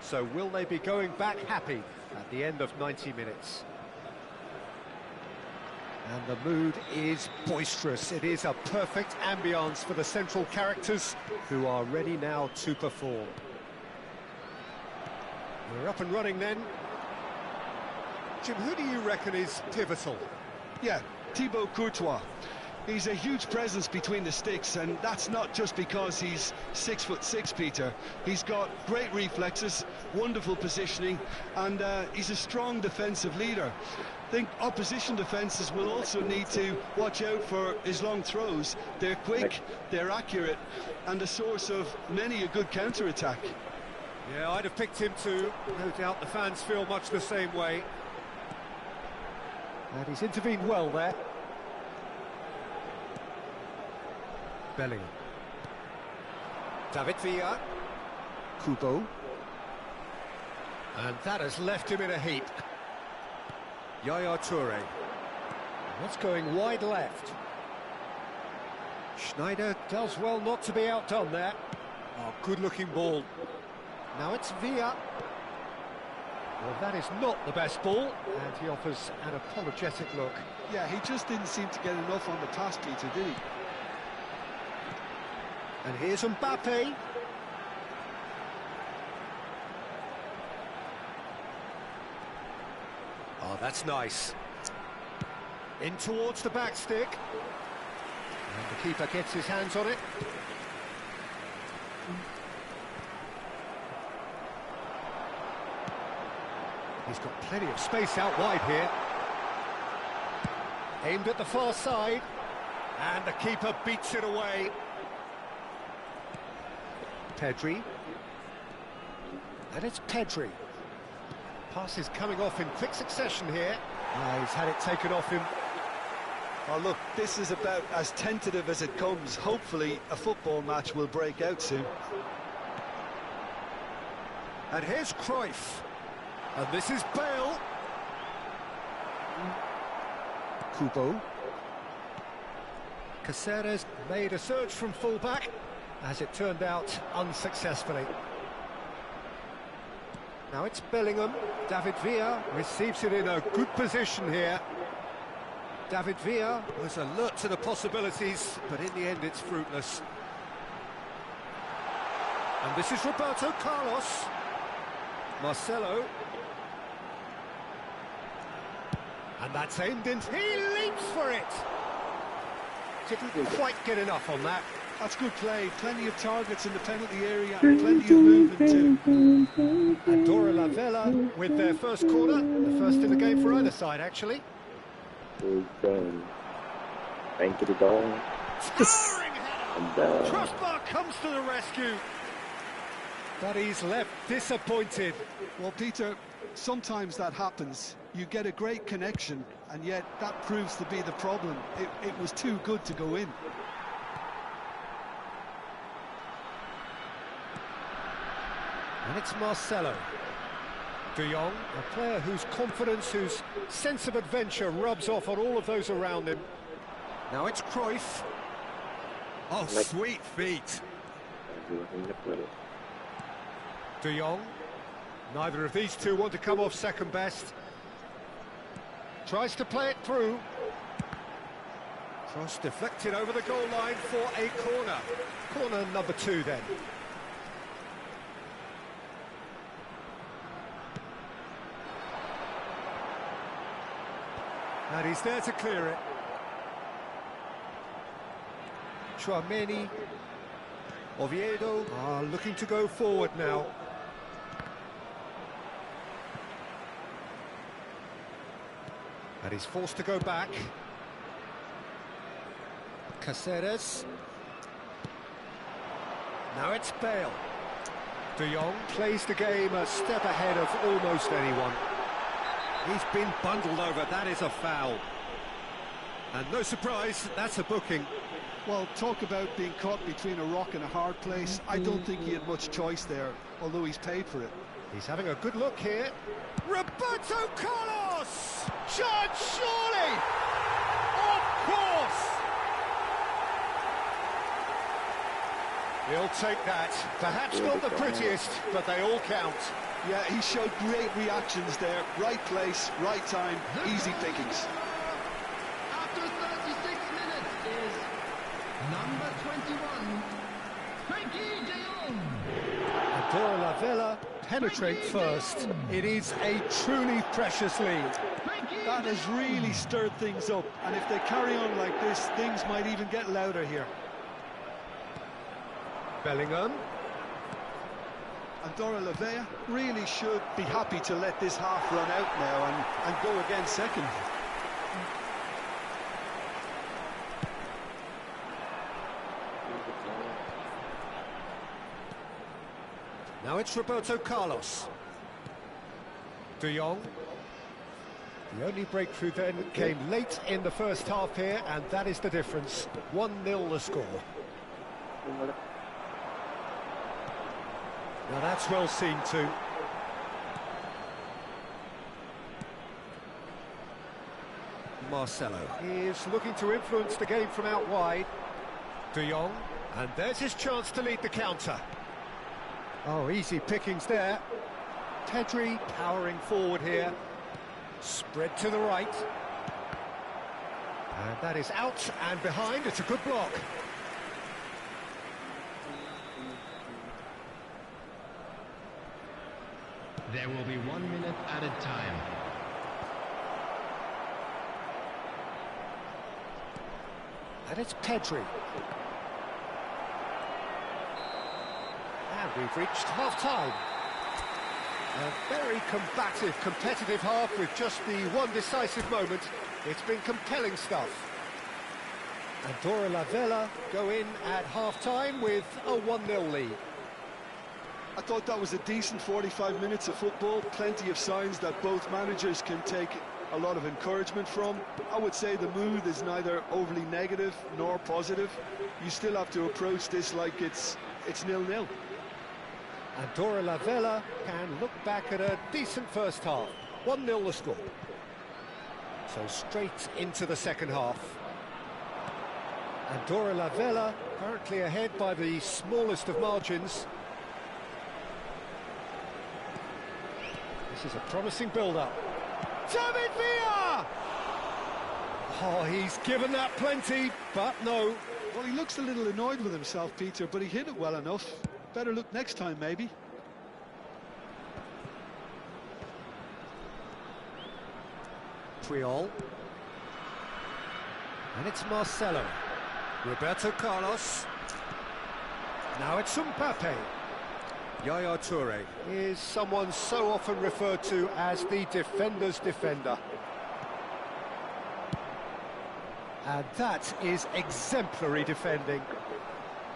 So will they be going back happy at the end of 90 minutes? And the mood is boisterous. It is a perfect ambience for the central characters who are ready now to perform. We're up and running then. Jim, who do you reckon is pivotal? Yeah, Thibaut Courtois. He's a huge presence between the sticks, and that's not just because he's 6'6", Peter. He's got great reflexes, wonderful positioning, and he's a strong defensive leader. I think opposition defences will also need to watch out for his long throws. They're quick, they're accurate, and a source of many a good counter-attack. Yeah, I'd have picked him too. No doubt the fans feel much the same way. And he's intervened well there. Bellingham. David Villa. Kubo. And that has left him in a heap. Yaya Toure. That's going wide left. Schneider does well not to be outdone there. Oh, good-looking ball. Now it's Villa. Well, that is not the best ball, and he offers an apologetic look. Yeah, he just didn't seem to get enough on the pass, Peter, did he? And here's Mbappe. Oh, that's nice. In towards the back stick. And the keeper gets his hands on it. He's got plenty of space out wide here. Aimed at the far side. And the keeper beats it away. Pedri. And it's Pedri. Pass is coming off in quick succession here. He's had it taken off him. Oh, look, this is about as tentative as it comes. Hopefully, a football match will break out soon. And here's Cruyff. And this is Bale. Kubo. Caceres made a surge from fullback, as it turned out unsuccessfully. Now it's Bellingham. David Villa receives it in a good position here. David Villa was alert to the possibilities, but in the end it's fruitless. And this is Roberto Carlos. Marcelo. And that's aimed in. He leaps for it. Didn't quite get enough on that. That's good play. Plenty of targets in the penalty area and plenty of movement too. Andorra La Vella with their first corner. The first in the game for either side, actually. Thank you to goal. Towering header. Crossbar comes to the rescue. But he's left disappointed. Well, Peter, sometimes that happens. You get a great connection, and yet that proves to be the problem. It was too good to go in. And it's Marcelo. De Jong, a player whose confidence, whose sense of adventure rubs off on all of those around him. Now it's Cruyff. Oh, sweet feet. De Jong. Neither of these two want to come off second best. Tries to play it through. Cross deflected over the goal line for a corner. Corner number 2 then. And he's there to clear it. Tchouaméni. Oviedo are looking to go forward now. And he's forced to go back. Caceres. Now it's Bale. De Jong plays the game a step ahead of almost anyone. He's been bundled over, that is a foul. And no surprise, that's a booking. Well, talk about being caught between a rock and a hard place. I don't think he had much choice there, although he's paid for it. He's having a good look here. Roberto Carlos! Shot, surely! Of course! He'll take that. Perhaps not the prettiest, but they all count. Yeah, he showed great reactions there. Right place, right time, easy pickings. After 36 minutes is number 21, Frankie de Jong. Andorra La Vella penetrate first. It is a truly precious lead. That has really stirred things up, and if they carry on like this, things might even get louder here. Bellingham. Andorra La Vella really should be happy to let this half run out now and go again second. Now it's Roberto Carlos. De Jong. The only breakthrough then came late in the first half here, and that is the difference. 1-0 the score. Now that's well seen too. Marcelo is looking to influence the game from out wide. De Jong, and there's his chance to lead the counter. Oh, easy pickings there. Pedri powering forward here. Spread to the right. And that is out and behind. It's a good block. There will be 1 minute added time. And it's Pedri. And we've reached half-time. A very combative, competitive half with just the one decisive moment. It's been compelling stuff. Andorra La Vella go in at half-time with a 1-0 lead. I thought that was a decent 45 minutes of football, plenty of signs that both managers can take a lot of encouragement from. I would say the mood is neither overly negative nor positive. You still have to approach this like it's 0-0. Andorra La Vella can look back at a decent first half. 1-0 the score. So straight into the second half. Andorra La Vella currently ahead by the smallest of margins. This is a promising build-up. David Villa! Oh, he's given that plenty, but no. Well, he looks a little annoyed with himself, Peter, but he hit it well enough. Better look next time, maybe. Puyol. And it's Marcelo. Roberto Carlos. Now it's Mbappe. Yaya Toure is someone so often referred to as the defender's defender. And that is exemplary defending.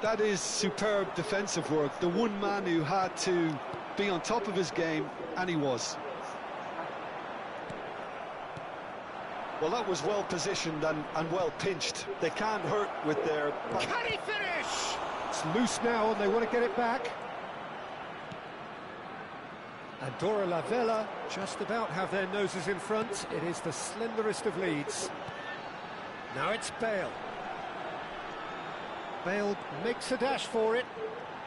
That is superb defensive work. The one man who had to be on top of his game, and he was. Well, that was well positioned and well pinched. They can't hurt with their... Can he finish? It's loose now and they want to get it back. Andorra La Vella just about have their noses in front. It is the slenderest of leads. Now it's Bale. Bale makes a dash for it,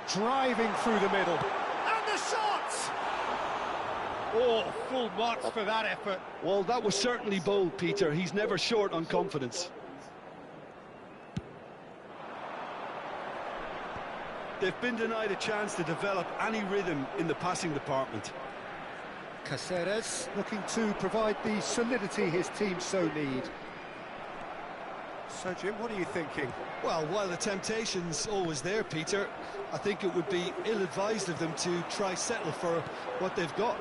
driving through the middle. And the shot! Oh, full marks for that effort. Well, that was certainly bold, Peter. He's never short on confidence. They've been denied a chance to develop any rhythm in the passing department. Caceres looking to provide the solidity his team so need. So, Jim, what are you thinking? Well, while the temptation's always there, Peter, I think it would be ill-advised of them to try settle for what they've got.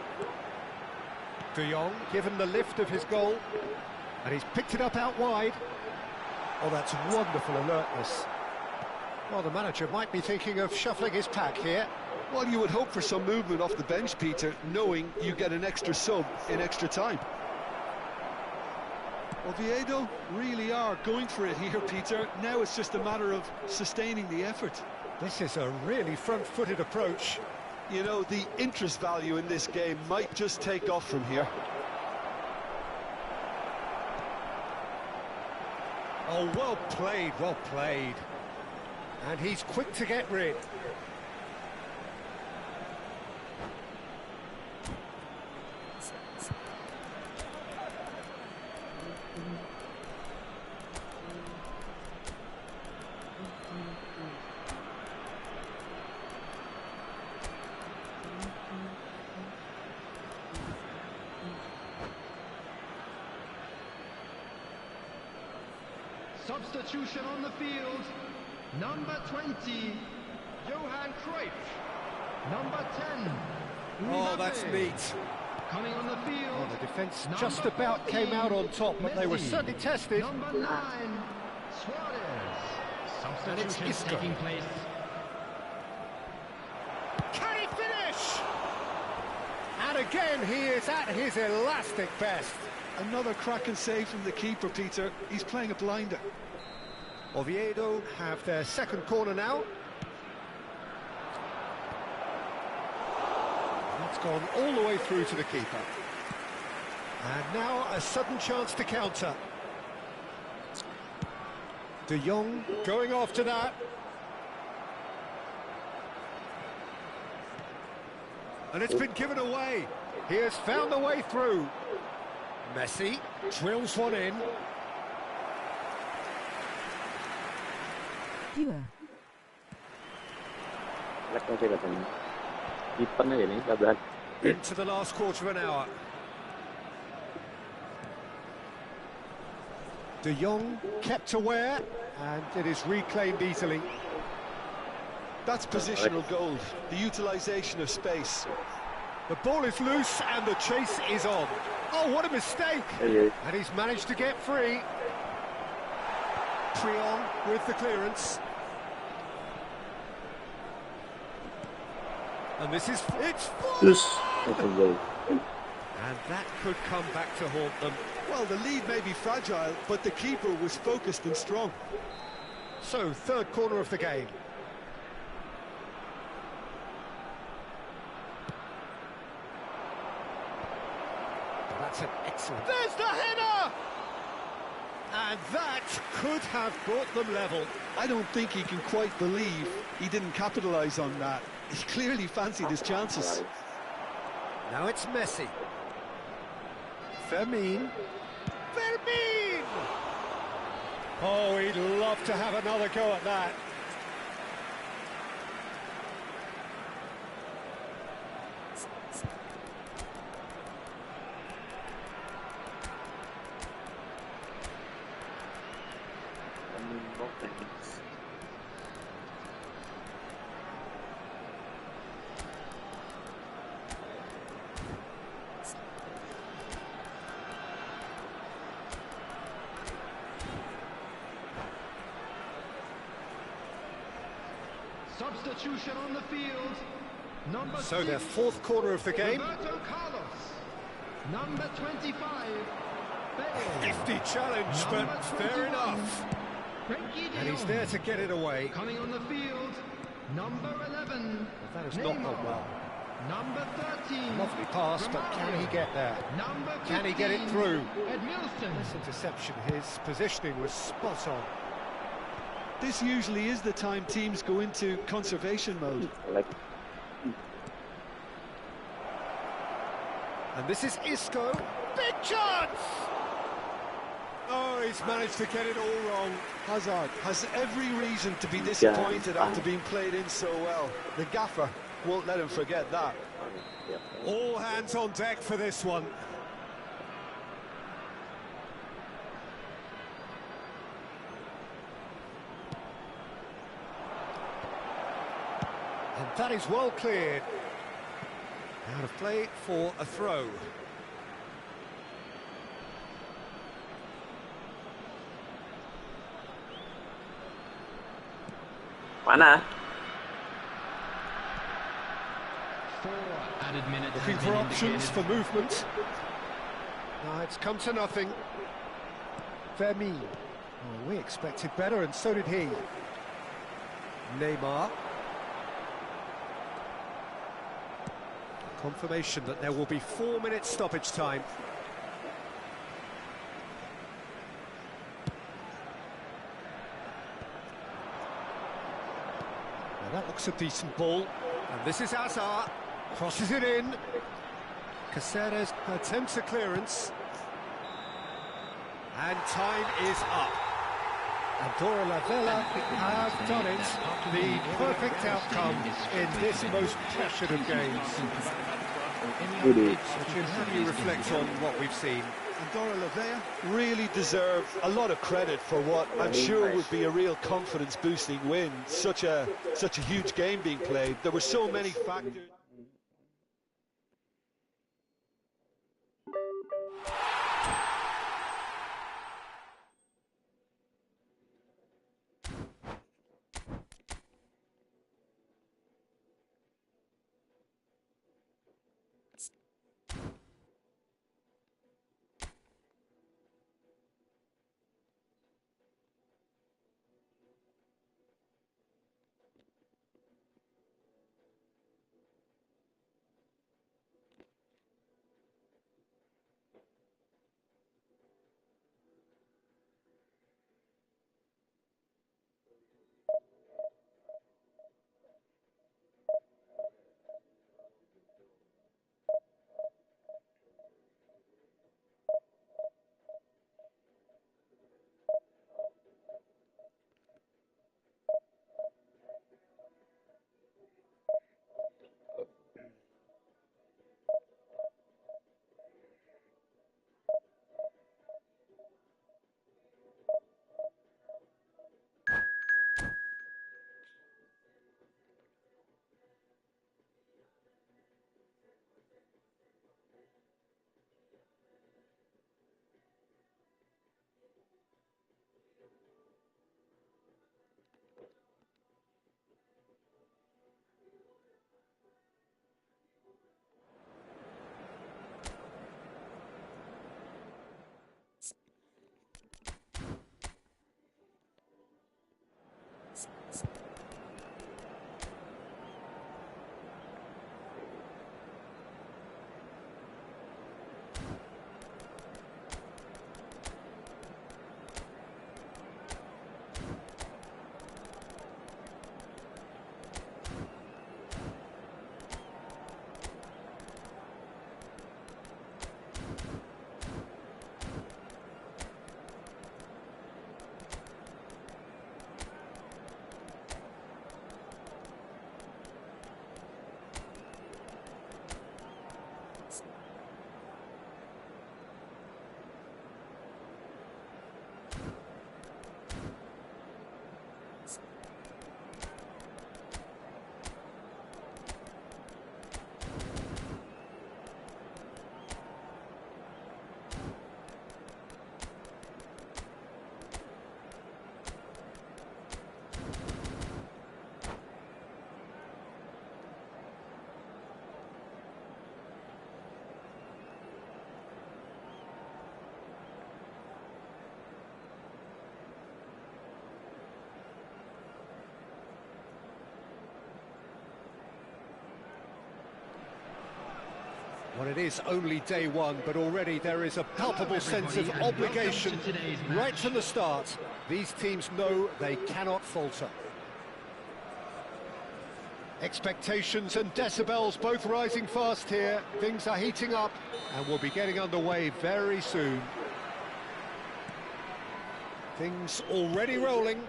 De Jong given the lift of his goal, and he's picked it up out wide. Oh, that's wonderful alertness. Well, the manager might be thinking of shuffling his pack here. Well, you would hope for some movement off the bench, Peter, knowing you get an extra sub in extra time. Oviedo really are going for it here, Peter. Now it's just a matter of sustaining the effort. This is a really front-footed approach. You know, the interest value in this game might just take off from here. Oh, well played, well played. And he's quick to get rid. Substitution on the field. Number 20, Johan Cruyff. Number 10, Oh, that's neat. coming on the field. Oh, the defence Number just about 14, came out on top, but they were Messi. certainly tested. Number 9, Suarez. And it's Substitution Isco. taking place. Can he finish? And again, he is at his elastic best. Another cracking save from the keeper, Peter. He's playing a blinder. Oviedo have their second corner now. That's gone all the way through to the keeper. And now a sudden chance to counter. De Jong going after that. And it's been given away. He has found the way through. Messi drills one in. Lắc nó chơi là thành nhịp bắn này này đập lên. Into the last quarter of an hour. De Jong kept aware, and it is reclaimed easily. That's positional gold, the utilisation of space. The ball is loose and the chase is on. Oh, what a mistake! And he's managed to get free. Trion with the clearance. And this is... it's full! And that could come back to haunt them. Well, the lead may be fragile, but the keeper was focused and strong. So, third corner of the game. That's an excellent... There's the header! And that could have brought them level. I don't think he can quite believe he didn't capitalise on that. He clearly fancied his chances. Now it's Messi. Fermin. Fermin! Oh, he'd love to have another go at that. Substitution on the field. Number So 6, their fourth corner of the game. Roberto Carlos. Number 25, Bale. Hefty challenge, but Number fair 21, enough. Frenkie de And he's Jong. there to get it away. Coming on the field, number 11, But that has not gone Neymar. well. Number 13, Lovely pass, but can he get there? number 15, Can he get it through? Edmilson. This interception, his positioning was spot on. This usually is the time teams go into conservation mode. And this is Isco. Big chance! Oh, he's managed to get it all wrong. Hazard has every reason to be disappointed after being played in so well. The gaffer won't let him forget that. All hands on deck for this one. And that is well cleared. Out of play for a throw. Mana? 4 added minutes. Looking have for been options indicated. for movement. No, it's come to nothing. Fermin. Oh, we expected better, and so did he. Neymar. Confirmation that there will be 4 minutes stoppage time. Now that looks a decent ball. And this is Azar. Crosses it in. Caceres attempts a clearance. And time is up. Andorra La Vella have done it. The perfect outcome in this most pressured of games. Jim, how do you reflect on what we've seen? Andorra La Vella really deserve a lot of credit for what I'm sure would be a real confidence-boosting win. Such a huge game being played. There were so many factors. Well, it is only day one, but already there is a palpable sense of obligation right from the start. These teams know they cannot falter. Expectations and decibels both rising fast here. Things are heating up and we'll be getting underway very soon. Things already rolling.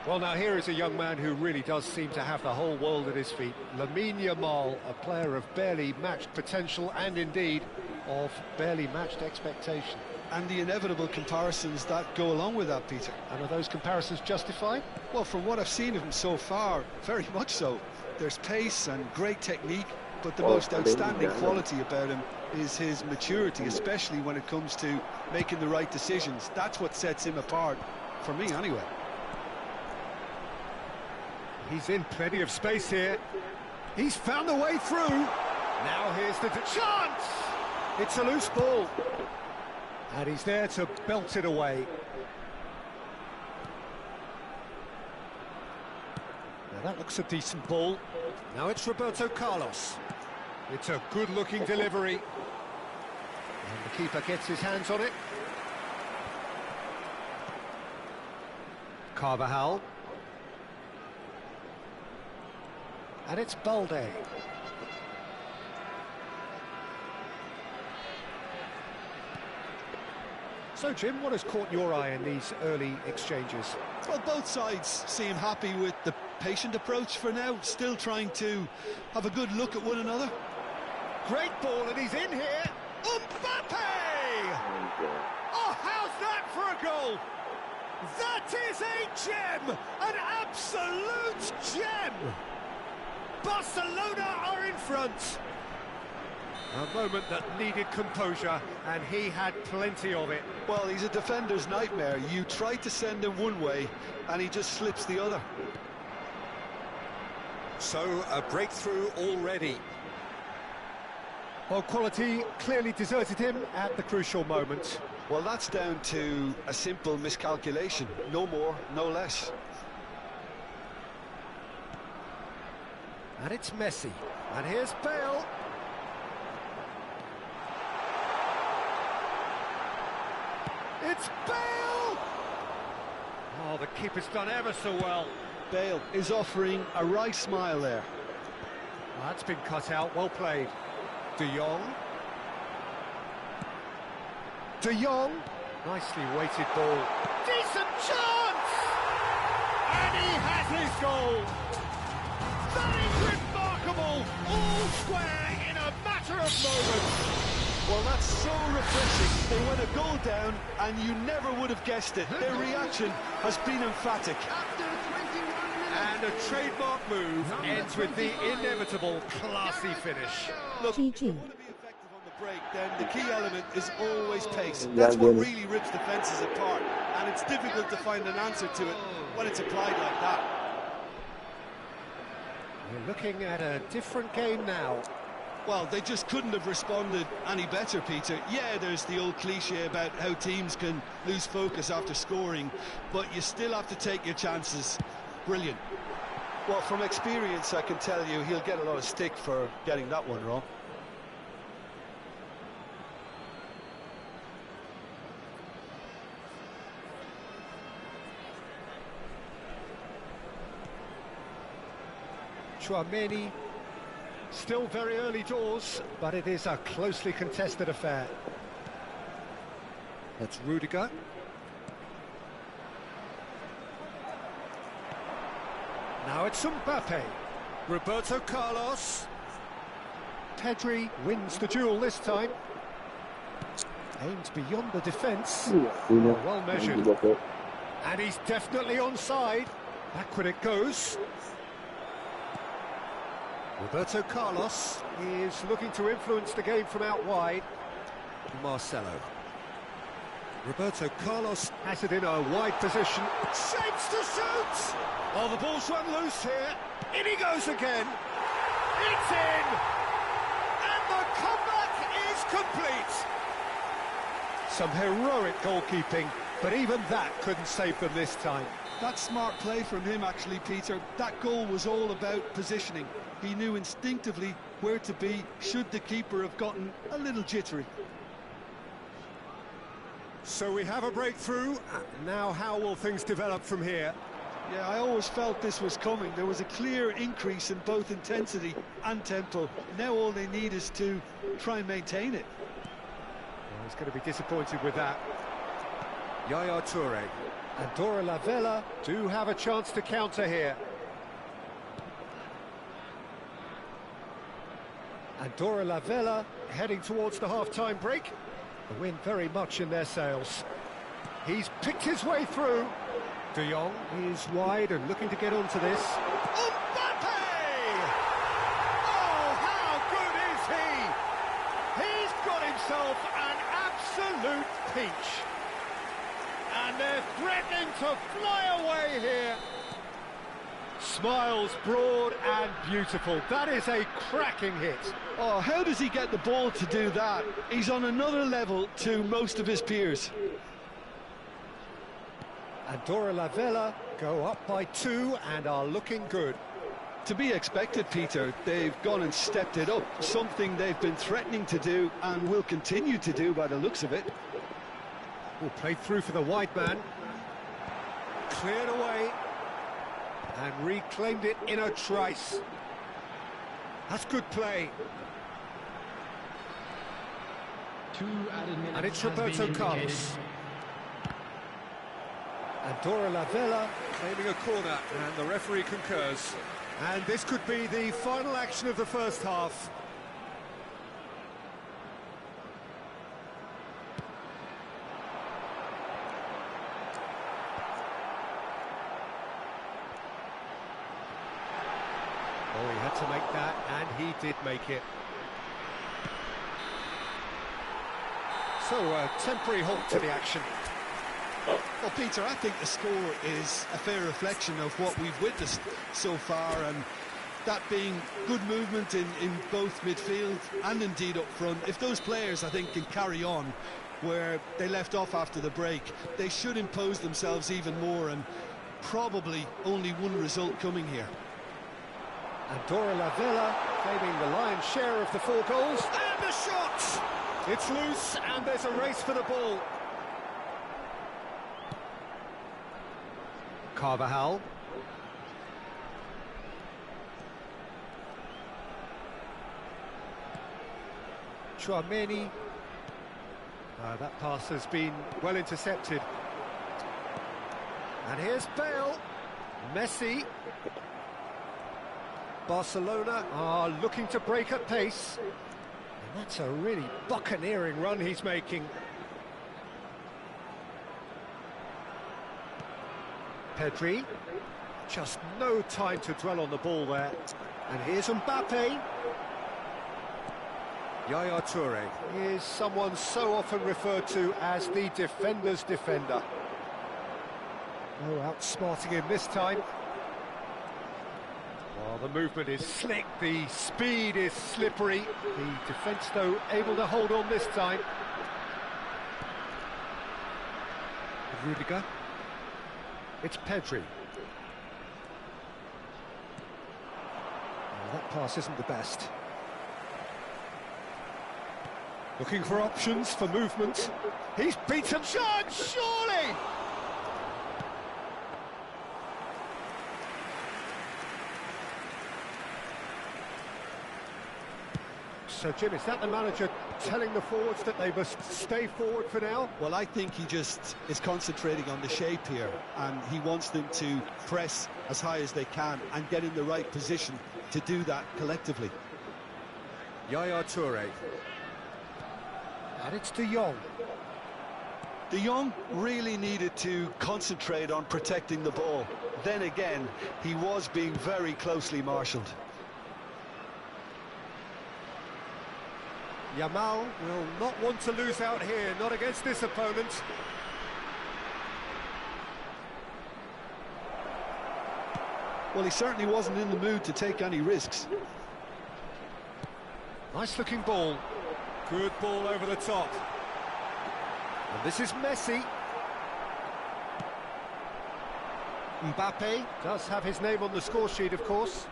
Well, now here is a young man who really does seem to have the whole world at his feet. Lamine Yamal, a player of barely matched potential and indeed of barely matched expectation. And the inevitable comparisons that go along with that, Peter. And are those comparisons justified? Well, from what I've seen of him so far, very much so. There's pace and great technique, but the most outstanding quality about him is his maturity, especially when it comes to making the right decisions. That's what sets him apart, for me anyway. He's in plenty of space here. He's found the way through. Now here's the chance! It's a loose ball. And he's there to belt it away. Now that looks a decent ball. Now it's Roberto Carlos. It's a good-looking delivery. And the keeper gets his hands on it. Carvajal. And it's Balde. So, Jim, what has caught your eye in these early exchanges? Well, both sides seem happy with the patient approach for now, still trying to have a good look at one another. Great ball, and he's in here. Mbappe! Oh, how's that for a goal? That is a gem! An absolute gem! Barcelona are in front. A moment that needed composure, and he had plenty of it. Well, he's a defender's nightmare. You try to send him one way, and he just slips the other. So, a breakthrough already. Well, quality clearly deserted him at the crucial moment. Well, that's down to a simple miscalculation. No more, no less. And it's Messi. And here's Bale. It's Bale! Oh, the keeper's done ever so well. Bale is offering a right smile there. Well, that's been cut out, well played. De Jong. De Jong. Nicely weighted ball. Decent chance! And he has his goal! That is remarkable! All square in a matter of moments. Well, that's so refreshing. They went a goal down, and you never would have guessed it. Their reaction has been emphatic. After 21 minutes. And a trademark move ends with the inevitable classy finish. Look, GG. if you want to be effective on the break, then the key element is always pace. That's what really rips defences apart, and it's difficult to find an answer to it when it's applied like that. We're looking at a different game now. Well, they just couldn't have responded any better, Peter. Yeah, there's the old cliche about how teams can lose focus after scoring, but you still have to take your chances. Brilliant. Well, from experience, I can tell you he'll get a lot of stick for getting that one wrong. Chouameni, still very early doors, but it is a closely contested affair. That's Rudiger. Now it's Mbappe. Roberto Carlos. Pedri wins the duel this time. Aims beyond the defence. Well measured. And he's definitely onside. Backward it goes. Roberto Carlos is looking to influence the game from out wide. Marcelo. Roberto Carlos has it in a wide position. Shapes to shoot! Oh, the ball's run loose here. In he goes again. It's in! And the comeback is complete. Some heroic goalkeeping, but even that couldn't save them this time. That's smart play from him, actually, Peter. That goal was all about positioning. He knew instinctively where to be should the keeper have gotten a little jittery. So we have a breakthrough. Now how will things develop from here? Yeah, I always felt this was coming. There was a clear increase in both intensity and tempo. Now all they need is to try and maintain it. Well, he's going to be disappointed with that. Yaya Toure. And Dora Lavella do have a chance to counter here. And Dora Lavella heading towards the half-time break. The wind very much in their sails. He's picked his way through. De Jong is wide and looking to get onto this. Mbappe! Oh, how good is he? He's got himself an absolute peach. And they're threatening to fly away here. Smiles broad and beautiful. That is a cracking hit. Oh, how does he get the ball to do that? He's on another level to most of his peers. And Dora Lavella go up by 2 and are looking good. To be expected, Peter. They've gone and stepped it up. Something they've been threatening to do and will continue to do by the looks of it. Oh, played through for the wide man. Cleared away. And reclaimed it in a trice. That's good play. 2 added minutes And it's has been Roberto indicated. Carlos. Andorra La Vela claiming a corner, and the referee concurs. And this could be the final action of the first half. Oh, he had to make that, and he did make it. So, a temporary halt to the action. Well, Peter, I think the score is a fair reflection of what we've witnessed so far, and that being good movement in both midfield and indeed up front. If those players, I think, can carry on where they left off after the break, they should impose themselves even more, and probably only one result coming here. Andorra La Vela claiming the lion's share of the 4 goals. And the shot! It's loose, and there's a race for the ball. Carvajal. Chouameni. That pass has been well intercepted. And here's Bale. Messi. Barcelona are looking to break at pace. And that's a really buccaneering run he's making. Pedri. Just no time to dwell on the ball there. And here's Mbappe. Yaya Toure is someone so often referred to as the defender's defender. Oh, outsmarting him this time. Well, the movement is slick, the speed is slippery. The defence, though, able to hold on this time. Rudiger. It's Pedri. Oh, that pass isn't the best. Looking for options for movement. He's beaten. Shot, surely! So, Jim, is that the manager telling the forwards that they must stay forward for now? Well, I think he just is concentrating on the shape here, and he wants them to press as high as they can and get in the right position to do that collectively. Yaya Toure. And it's De Jong. De Jong really needed to concentrate on protecting the ball. Then again, he was being very closely marshalled. Yamal will not want to lose out here, not against this opponent. Well, he certainly wasn't in the mood to take any risks. Nice looking ball. Good ball over the top. And this is Messi. Mbappe does have his name on the score sheet, of course.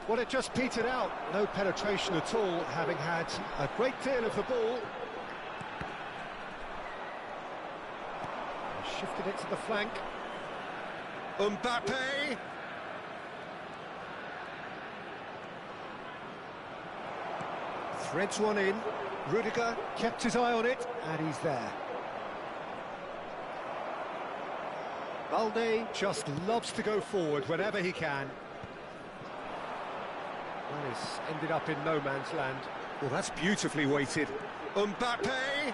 Well, it just petered out. No penetration at all, having had a great deal of the ball. Shifted it to the flank. Mbappe! Threads one in. Rudiger kept his eye on it, and he's there. Balde just loves to go forward whenever he can. Well, it's ended up in no man's land. Well, that's beautifully weighted. Mbappe!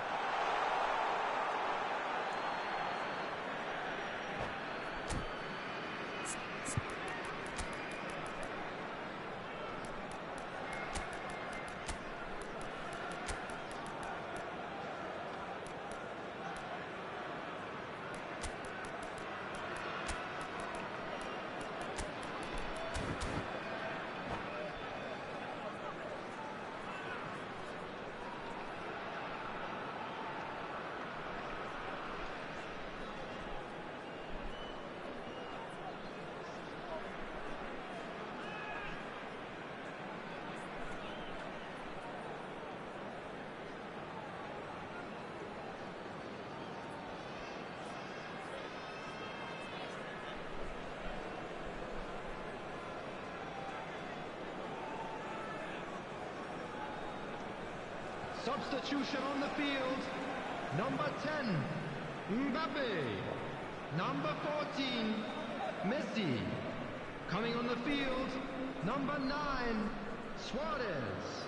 Substitution on the field. Number 10, Mbappe. Number 14, Messi. Coming on the field, number 9, Suarez.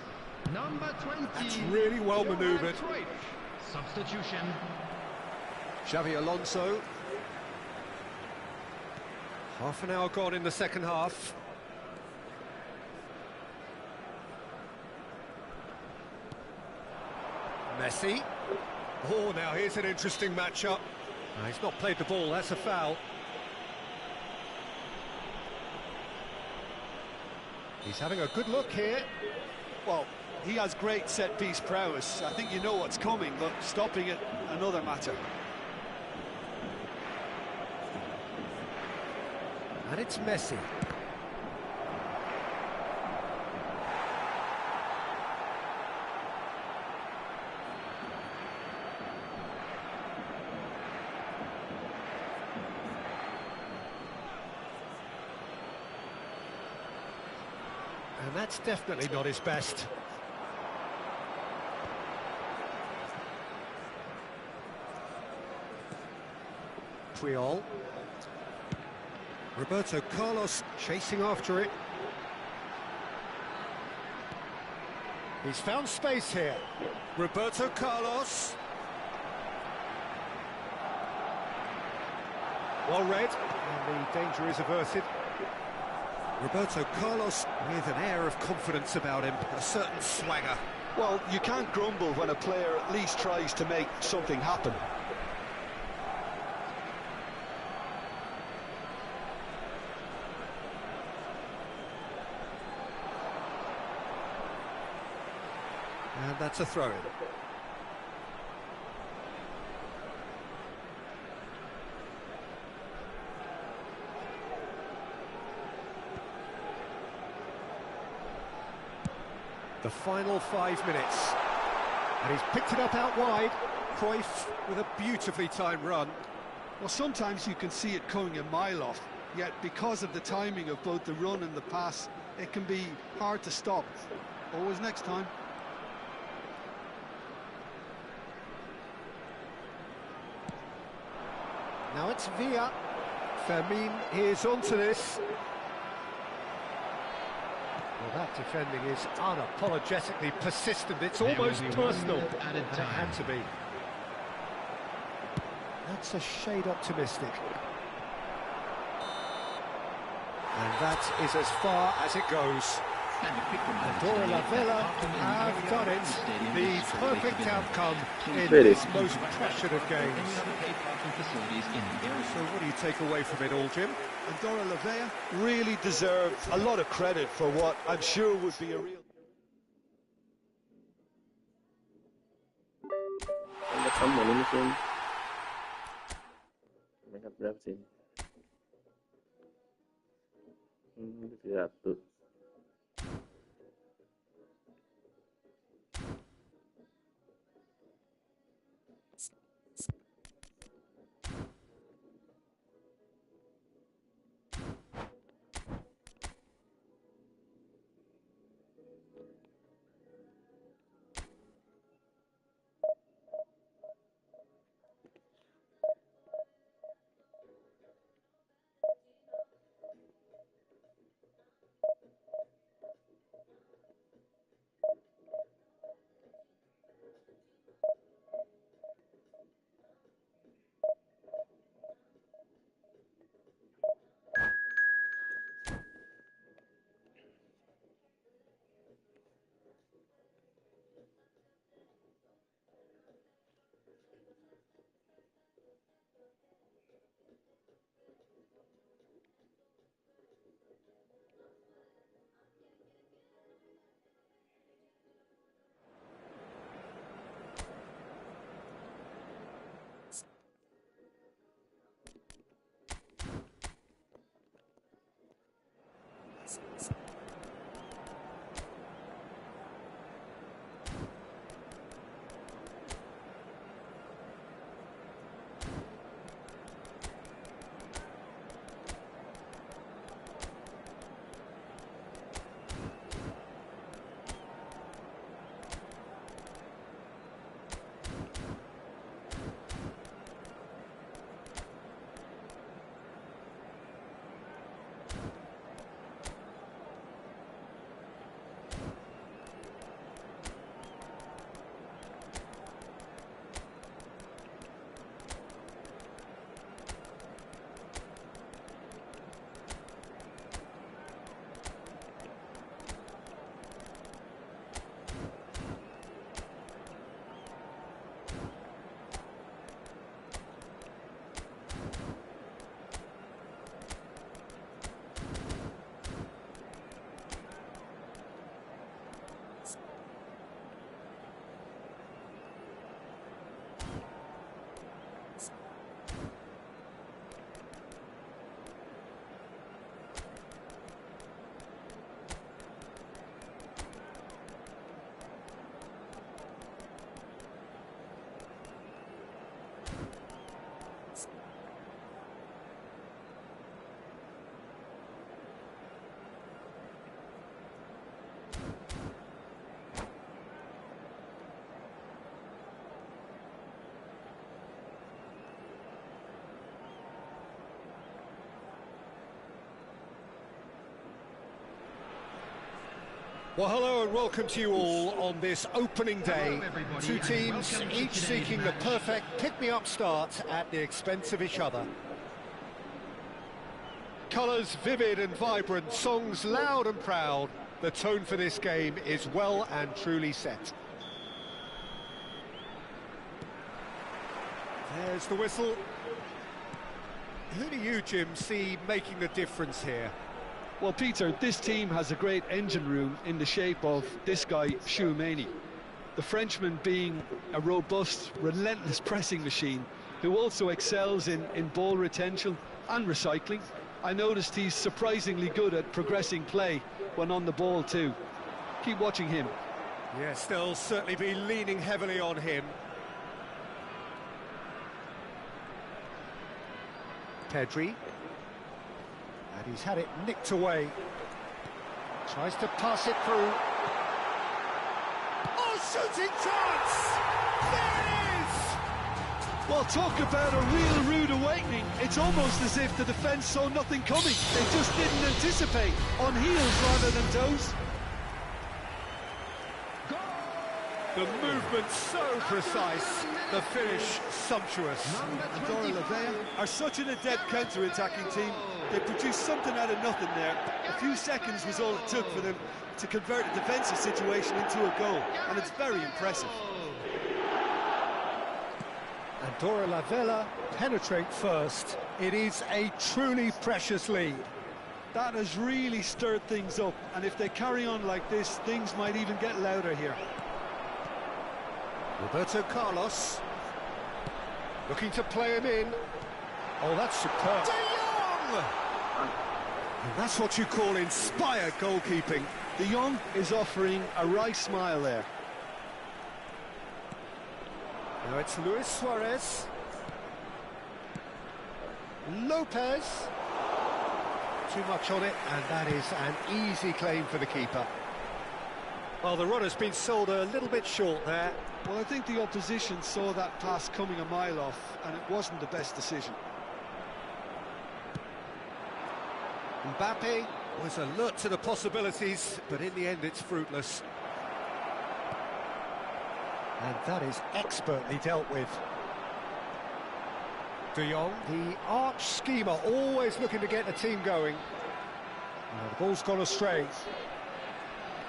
Number 20. That's really well manoeuvred. Substitution. Xavi Alonso. Half an hour gone in the second half. Messi. Oh, now here's an interesting matchup. He's not played the ball, that's a foul. He's having a good look here. Well, he has great set-piece prowess. I think you know what's coming, but stopping it, another matter. And it's Messi. And that's definitely not his best. Puyol. Roberto Carlos chasing after it. He's found space here. Roberto Carlos. Well read, and the danger is averted. Roberto Carlos with an air of confidence about him, a certain swagger. Well, you can't grumble when a player at least tries to make something happen. And that's a throw-in. The final 5 minutes. And he's picked it up out wide. Cruyff with a beautifully timed run. Well, sometimes you can see it coming a mile off, yet because of the timing of both the run and the pass, it can be hard to stop. Always next time. Now it's Villa. Fermin is onto this. Well, that defending is unapologetically persistent. It's almost personal. And it had to be. That's a shade optimistic. And that is as far as it goes. Andorra La Vella have done it. The perfect outcome in this most pressured of games. So what do you take away from it all, Jim? Andorra La Vella really deserve a lot of credit for what I'm sure would be a real... Ada teman ini sih. Mereka berapa sih? 300. Well, hello and welcome to you all on this opening day. Hello, everybody, Two and teams, welcome to each today's seeking the match. perfect pick-me-up start at the expense of each other. Colours vivid and vibrant, songs loud and proud. The tone for this game is well and truly set. There's the whistle. Who do you, Jim, see making the difference here? Well, Peter, this team has a great engine room in the shape of this guy, Tchouaméni. The Frenchman being a robust, relentless pressing machine who also excels in ball retention and recycling. I noticed he's surprisingly good at progressing play when on the ball too. Keep watching him. Yes, they'll certainly be leaning heavily on him. Pedri. And he's had it nicked away. Tries to pass it through. Oh, shooting chance! There it is! Well, talk about a real rude awakening. It's almost as if the defence saw nothing coming. They just didn't anticipate. On heels rather than toes. The movement so precise, the finish sumptuous. Andorra Lavea are such an adept counter-attacking team. They produced something out of nothing there. A few seconds was all it took for them to convert a defensive situation into a goal, and it's very impressive. Andorra Lavella penetrate first. It is a truly precious lead. That has really stirred things up, and if they carry on like this, things might even get louder here. Roberto Carlos looking to play him in. Oh, that's superb. De Jong! And that's what you call inspired goalkeeping. De Jong is offering a wry smile there. Now it's Luis Suarez. Lopez. Too much on it, and that is an easy claim for the keeper. Well, the runner's been sold a little bit short there. Well, I think the opposition saw that pass coming a mile off, and it wasn't the best decision. Mbappe was alert to the possibilities, but in the end it's fruitless. And that is expertly dealt with. De Jong, the arch schemer, always looking to get the team going. Now, the ball's gone astray.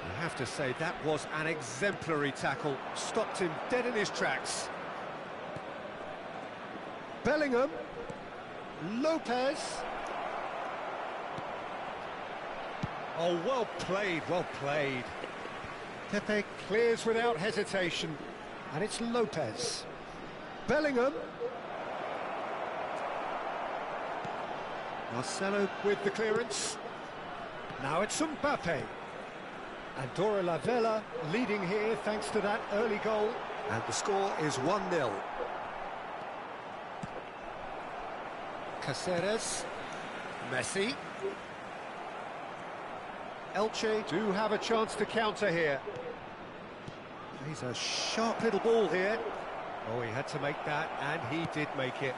I have to say, that was an exemplary tackle. Stopped him dead in his tracks. Bellingham. Lopez. Oh, well played, well played. Pepe clears without hesitation. And it's Lopez. Bellingham. Marcelo with the clearance. Now it's Mbappe. Andorra Lavella leading here thanks to that early goal. And the score is 1-0. Caceres. Messi. Elche do have a chance to counter here. He's a sharp little ball here. Oh, he had to make that, and he did make it.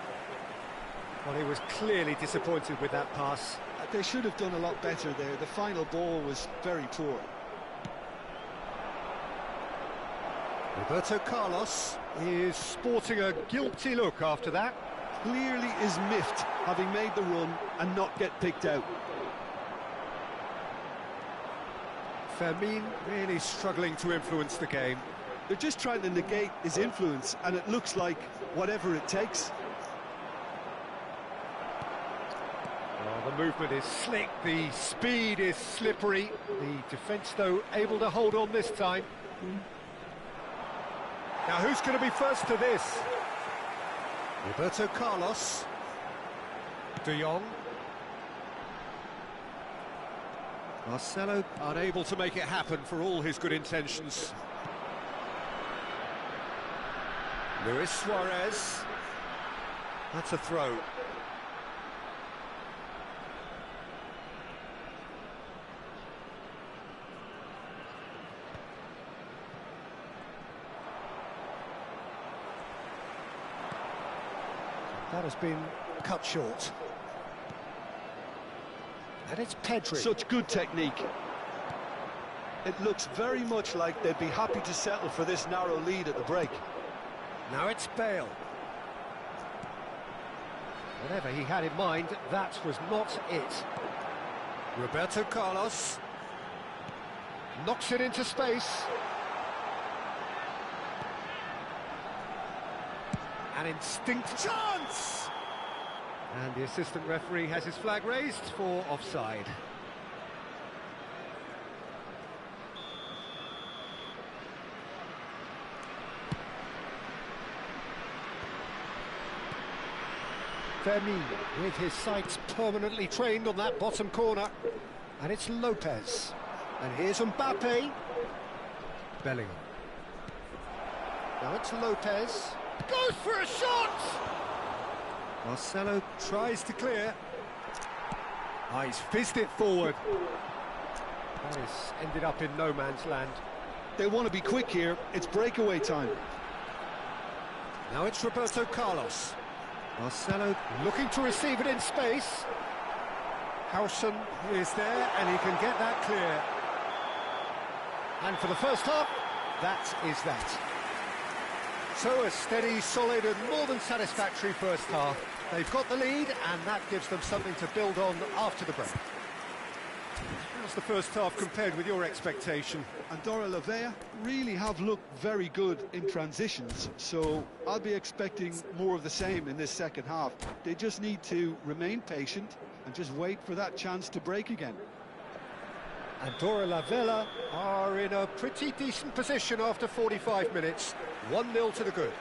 Well, he was clearly disappointed with that pass. They should have done a lot better there. The final ball was very poor. Roberto Carlos is sporting a guilty look after that. Clearly is miffed, having made the run and not get picked out. Fermin really struggling to influence the game. They're just trying to negate his influence, and it looks like whatever it takes. Well, the movement is slick, the speed is slippery. The defence, though, able to hold on this time. Now, who's going to be first to this? Roberto Carlos. De Jong. Marcelo unable to make it happen for all his good intentions. Luis Suarez. That's a throw. That has been cut short. And it's Pedri. Such good technique. It looks very much like they'd be happy to settle for this narrow lead at the break. Now it's Bale. Whatever he had in mind, that was not it. Roberto Carlos knocks it into space. An instinct chance! And the assistant referee has his flag raised for offside. Fermin with his sights permanently trained on that bottom corner. And it's Lopez. And here's Mbappe. Bellingham. Now it's Lopez. Goes for a shot! Marcelo tries to clear. Ah, he's fizzed it forward. That has ended up in no man's land. They want to be quick here. It's breakaway time. Now it's Roberto Carlos. Marcelo looking to receive it in space. Howson is there and he can get that clear. And for the first half, that is that. So a steady, solid and more than satisfactory first half. They've got the lead and that gives them something to build on after the break. How's the first half compared with your expectation? Andorra La Vella really have looked very good in transitions, so I'll be expecting more of the same in this second half. They just need to remain patient and just wait for that chance to break again. Andorra La Vella are in a pretty decent position after 45 minutes. 1-0 to the good.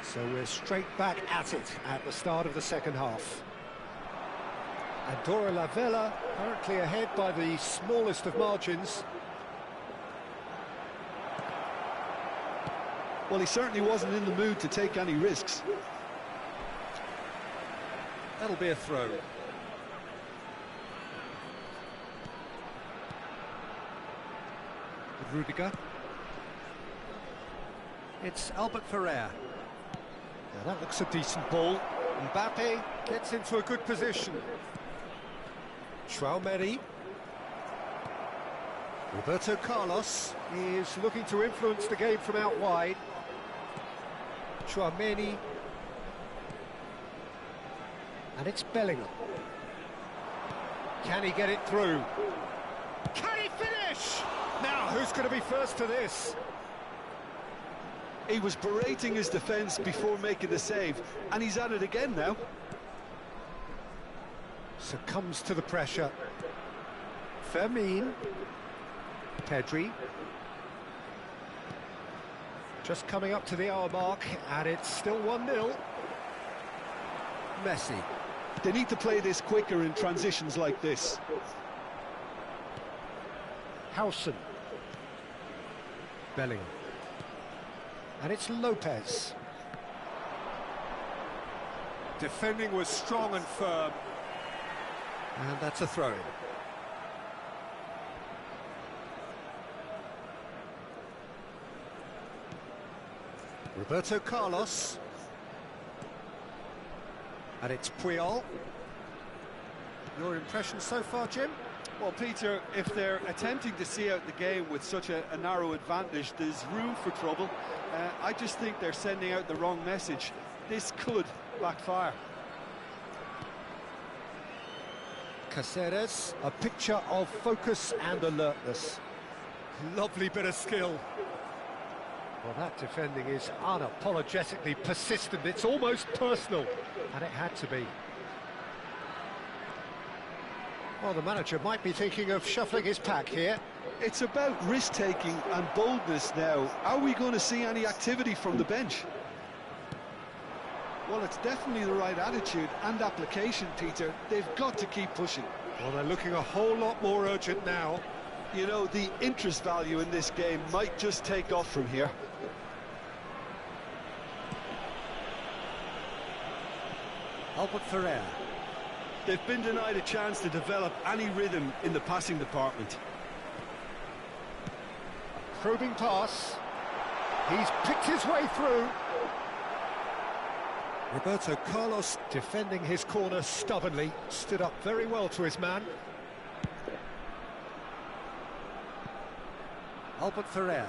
So we're straight back at it at the start of the second half. Andorra La Vella currently ahead by the smallest of margins. Well, he certainly wasn't in the mood to take any risks. That'll be a throw. Rudiger. It's Albert Ferrer. Now that looks a decent ball. Mbappe gets into a good position. Traoré. Roberto Carlos is looking to influence the game from out wide. Traoré. And it's Bellingham. Can he get it through? Can he finish? Now, who's going to be first to this? He was berating his defence before making the save, and he's at it again now. Succumbs to the pressure. Fermin. Pedri. Just coming up to the hour mark, and it's still 1-0. Messi. They need to play this quicker in transitions like this. Howson. Bellingham. And it's Lopez. Defending was strong and firm. And that's a throw-in. Roberto Carlos. And it's Puyol. Your impression so far, Jim? Well, Peter, if they're attempting to see out the game with such a narrow advantage, there's room for trouble. I just think they're sending out the wrong message. This could backfire. Caceres, a picture of focus and alertness. Lovely bit of skill. Well, that defending is unapologetically persistent. It's almost personal, and it had to be. Well, the manager might be thinking of shuffling his pack here. It's about risk-taking and boldness now. Are we going to see any activity from the bench? Well, it's definitely the right attitude and application, Peter. They've got to keep pushing. Well, they're looking a whole lot more urgent now. You know, the interest value in this game might just take off from here. Albert Ferrer. They've been denied a chance to develop any rhythm in the passing department. Probing pass. He's picked his way through. Roberto Carlos defending his corner stubbornly. Stood up very well to his man. Albert Ferrer.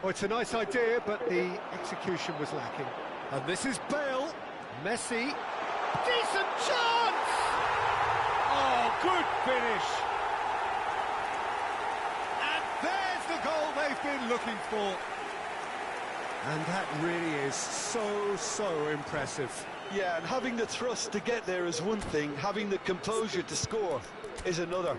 Oh, it's a nice idea, but the execution was lacking. And this is Bale. Messi. Decent chance! Oh, good finish. And there's the goal they've been looking for. And that really is so impressive. Yeah, and having the thrust to get there is one thing, having the composure to score is another.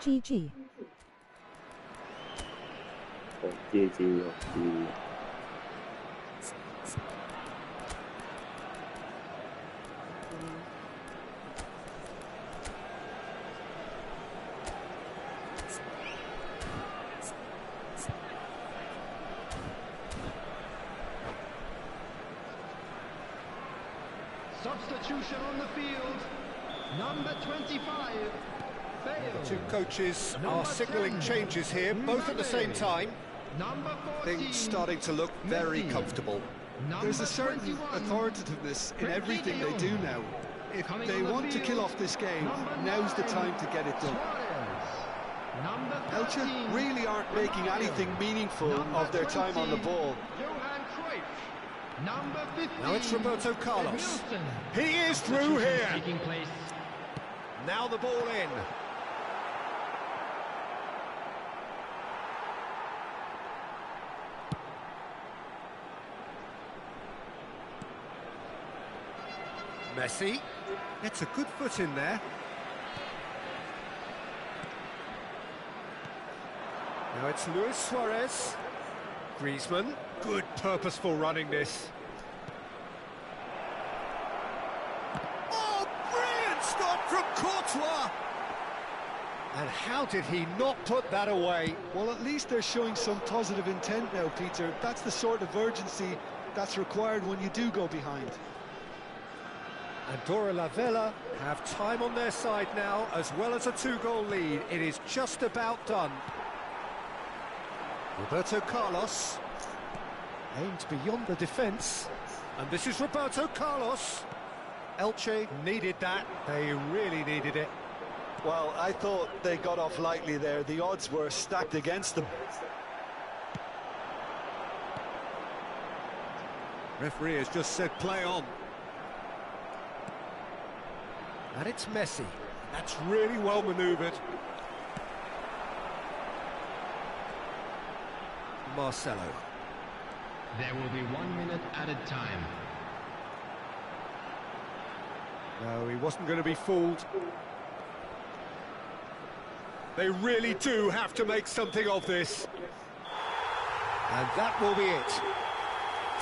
GG. GG. Substitution on the field. Number 25. Bale. The two coaches are Number signalling 10, changes here, both at the same time. Number 14. Things starting to look very Messi. comfortable. Number There's a certain 21, authoritativeness in everything they do now. If Coming they on the want to field, kill off this game, number now's the 9, time to get it done. Suarez. Number Elche 13, really aren't making Ronaldo. anything meaningful Number of their time on the 20, ball. Johan Cruyff. Number 15. Now it's Roberto Carlos. Wilson. He is through Substitution here. taking place. Now the ball in. Messi gets a good foot in there. Now it's Luis Suarez. Griezmann, good purposeful running this. Oh, brilliant stop from Courtois! And how did he not put that away? Well, at least they're showing some positive intent now, Peter. That's the sort of urgency that's required when you do go behind. Andorra La Vella have time on their side now, as well as a two-goal lead. It is just about done. Roberto Carlos aimed beyond the defence, and this is Roberto Carlos. Elche needed that. They really needed it. Well, I thought they got off lightly there. The odds were stacked against them. Referee has just said play on. And it's Messi. That's really well manoeuvred. Marcelo. There will be 1 minute added time. No, he wasn't going to be fooled. They really do have to make something of this. And that will be it.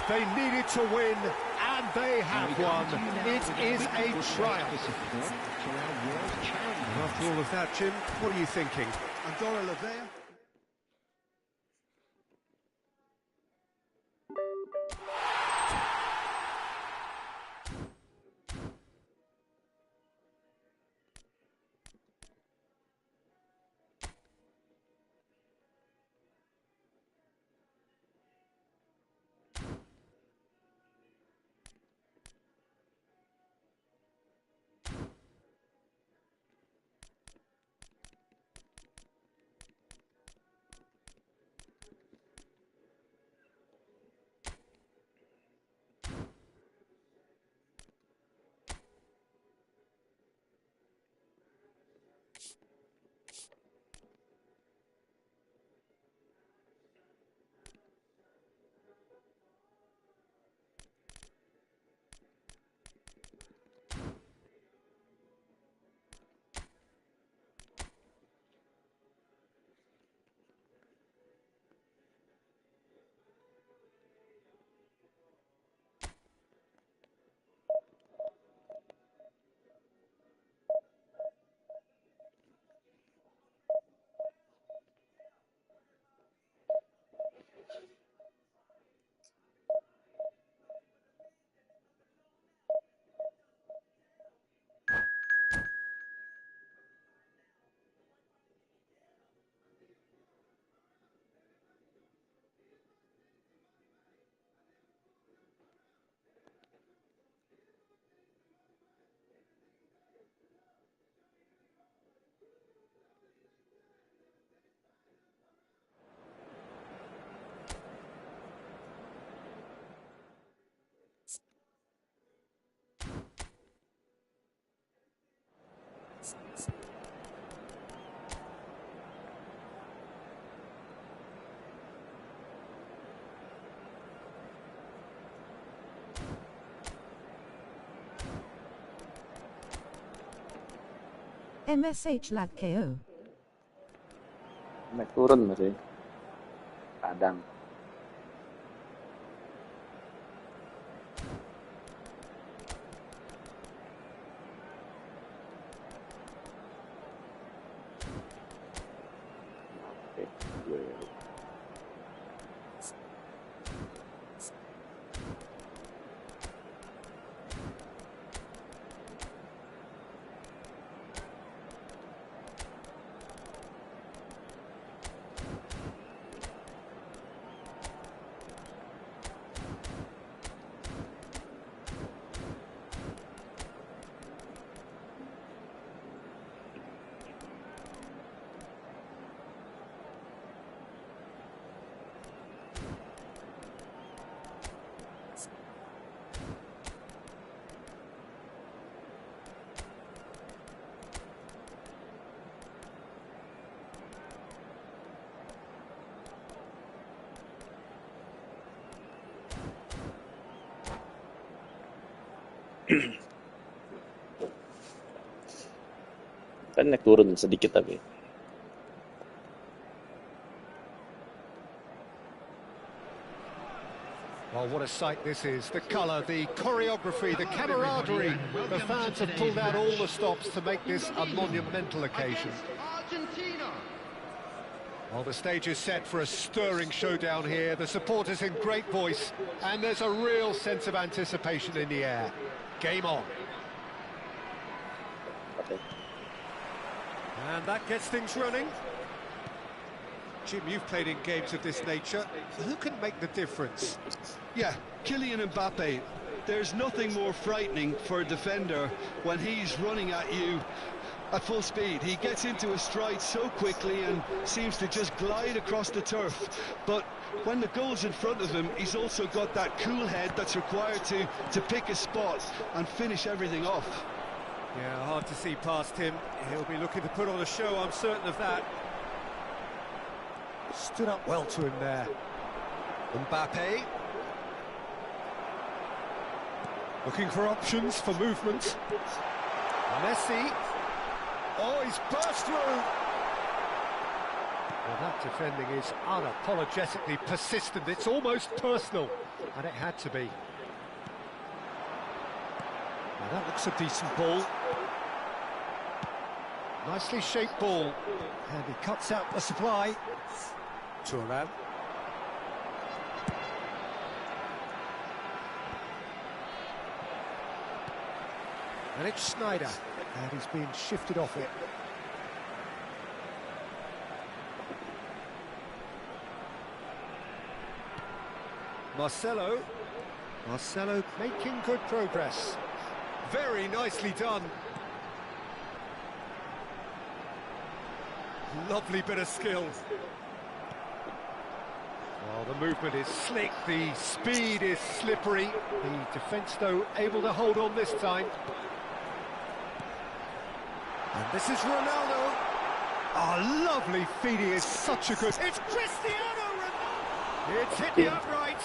They needed to win, and they have won. It is a triumph. After all of that, Jim, what are you thinking? Andorra La Vella. MSH lag KO. Naik turun masih. Kadang. Oke, gue. Kan naik turun sedikit tapi. Well, what a sight this is. The colour, the choreography, the camaraderie. The fans have pulled out all the stops to make this a monumental occasion. Well, the stage is set for a stirring showdown here. The supporters in great voice, and there's a real sense of anticipation in the air. Game on. Okay. And that gets things running. Jim, you've played in games of this nature. Who can make the difference? Yeah, Kylian Mbappe. There's nothing more frightening for a defender when he's running at you at full speed. He gets into a stride so quickly and seems to just glide across the turf. But when the goal's in front of him, he's also got that cool head that's required to pick a spot and finish everything off. Yeah, hard to see past him. He'll be looking to put on a show, I'm certain of that. Stood up well to him there. Mbappe. Looking for options for movement. Messi. Oh, he's burst through! Well, that defending is unapologetically persistent. It's almost personal, and it had to be. Now, that looks a decent ball. Nicely shaped ball. And he cuts out the supply. Thuram. And it's Schneider, and he's being shifted off it. Marcelo making good progress. Very nicely done. Lovely bit of skill. Well, the movement is slick, the speed is slippery. The defence, though, able to hold on this time. And this is Ronaldo. Oh, lovely feed, he is such a good... It's Cristiano Ronaldo! It's hit the upright.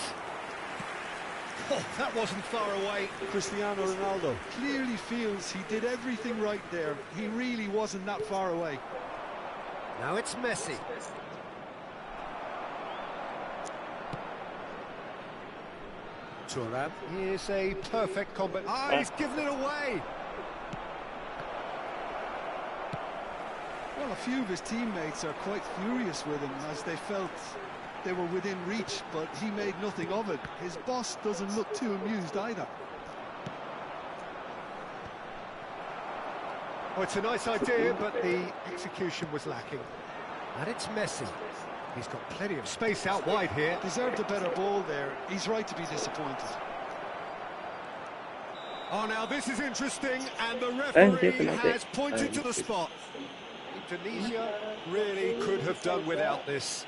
Oh, that wasn't far away. Cristiano Ronaldo clearly feels he did everything right there. He really wasn't that far away. Now it's Messi. Thuram. Here's a perfect combat. Ah, he's given it away. Well, a few of his teammates are quite furious with him as they felt they were within reach, but he made nothing of it. His boss doesn't look too amused either. Oh, it's a nice idea, but the execution was lacking. And it's Messi. He's got plenty of space out wide here. Deserved a better ball there. He's right to be disappointed. Oh, now this is interesting, and the referee has pointed to the spot. Indonesia really could have done without this.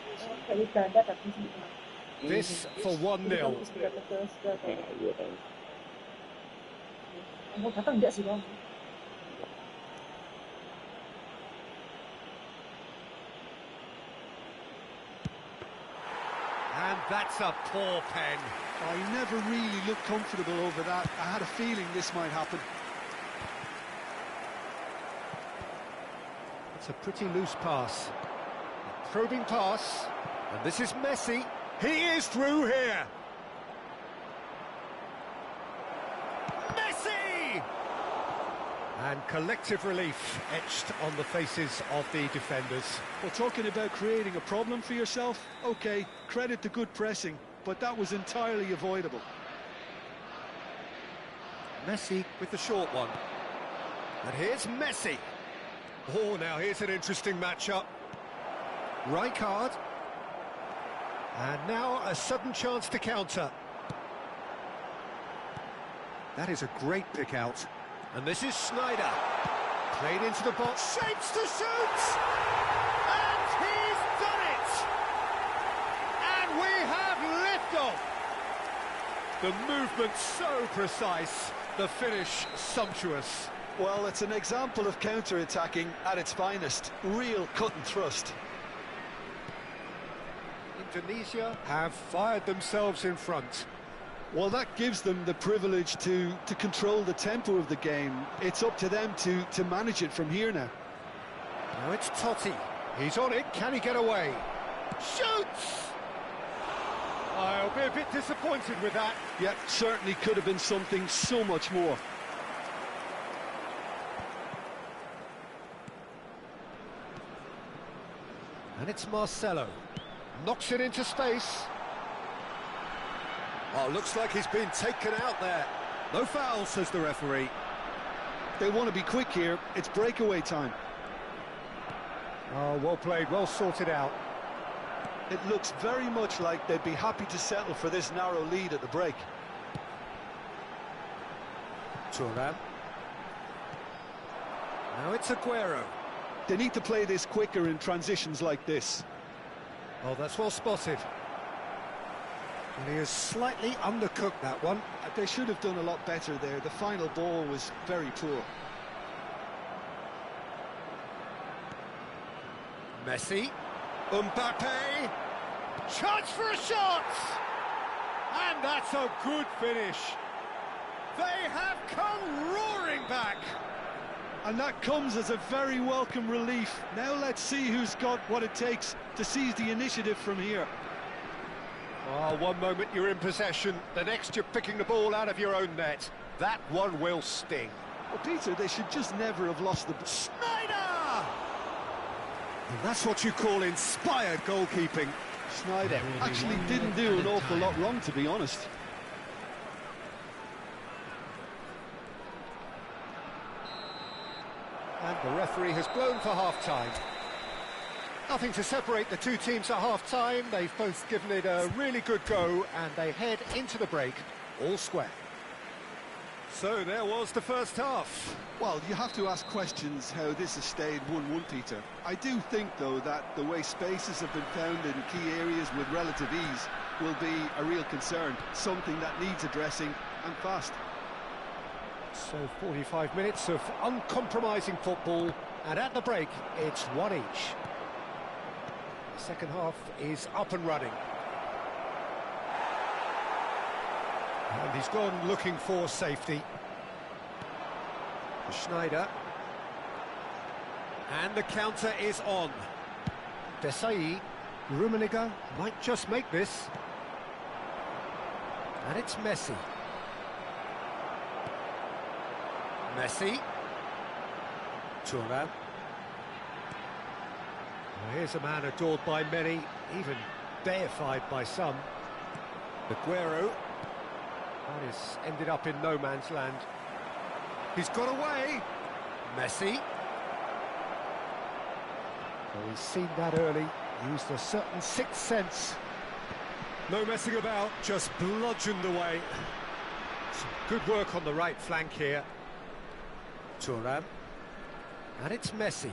This for 1-0. And that's a poor pen. I never really looked comfortable over that. I had a feeling this might happen. That's a pretty loose pass. A probing pass. And this is Messi. He is through here. Messi! And collective relief etched on the faces of the defenders. Well, talking about creating a problem for yourself, okay, credit the good pressing, but that was entirely avoidable. Messi with the short one. And here's Messi. Oh, now here's an interesting matchup. Rijkaard. And now a sudden chance to counter. That is a great pick out. And this is Sneijder. Played into the box, shapes to shoot! And he's done it! And we have liftoff! The movement so precise, the finish sumptuous. Well, it's an example of counter-attacking at its finest. Real cut and thrust. Indonesia have fired themselves in front. Well, that gives them the privilege to control the tempo of the game. It's up to them to manage it from here now. Now it's Totti. He's on it. Can he get away? Shoots! I'll be a bit disappointed with that. Yeah, certainly could have been something so much more. And it's Marcelo. Knocks it into space. Oh, looks like he's been taken out there. No foul, says the referee. They want to be quick here. It's breakaway time. Oh, well played, well sorted out. It looks very much like they'd be happy to settle for this narrow lead at the break. Thuram. Now it's Aguero. They need to play this quicker in transitions like this. Oh, that's well spotted. And he has slightly undercooked that one. They should have done a lot better there. The final ball was very poor. Messi. Mbappe. Chance for a shot! And that's a good finish. They have come roaring back. And that comes as a very welcome relief. Now let's see who's got what it takes to seize the initiative from here. Oh, one moment you're in possession, the next you're picking the ball out of your own net. That one will sting. Well, Peter, they should just never have lost the... Sneijder! And that's what you call inspired goalkeeping. Sneijder actually didn't do an awful lot wrong, to be honest. And the referee has blown for half-time. Nothing to separate the two teams at half-time. They've both given it a really good go, and they head into the break all square. So there was the first half. Well, you have to ask questions how this has stayed 1-1, Peter. I do think, though, that the way spaces have been found in key areas with relative ease will be a real concern, something that needs addressing, and fast. So 45 minutes of uncompromising football, and at the break, it's one each. The second half is up and running. And he's gone looking for safety. Sneijder. And the counter is on. Desai, Rummenigge might just make this. And it's Messi. Messi. Thuram. Well, here's a man adored by many, even deified by some. Aguero. That has ended up in no man's land. He's got away. Messi. Well, he's seen that early, used a certain sixth sense. No messing about, just bludgeoned away. Some good work on the right flank here. Thuram. And it's Messi.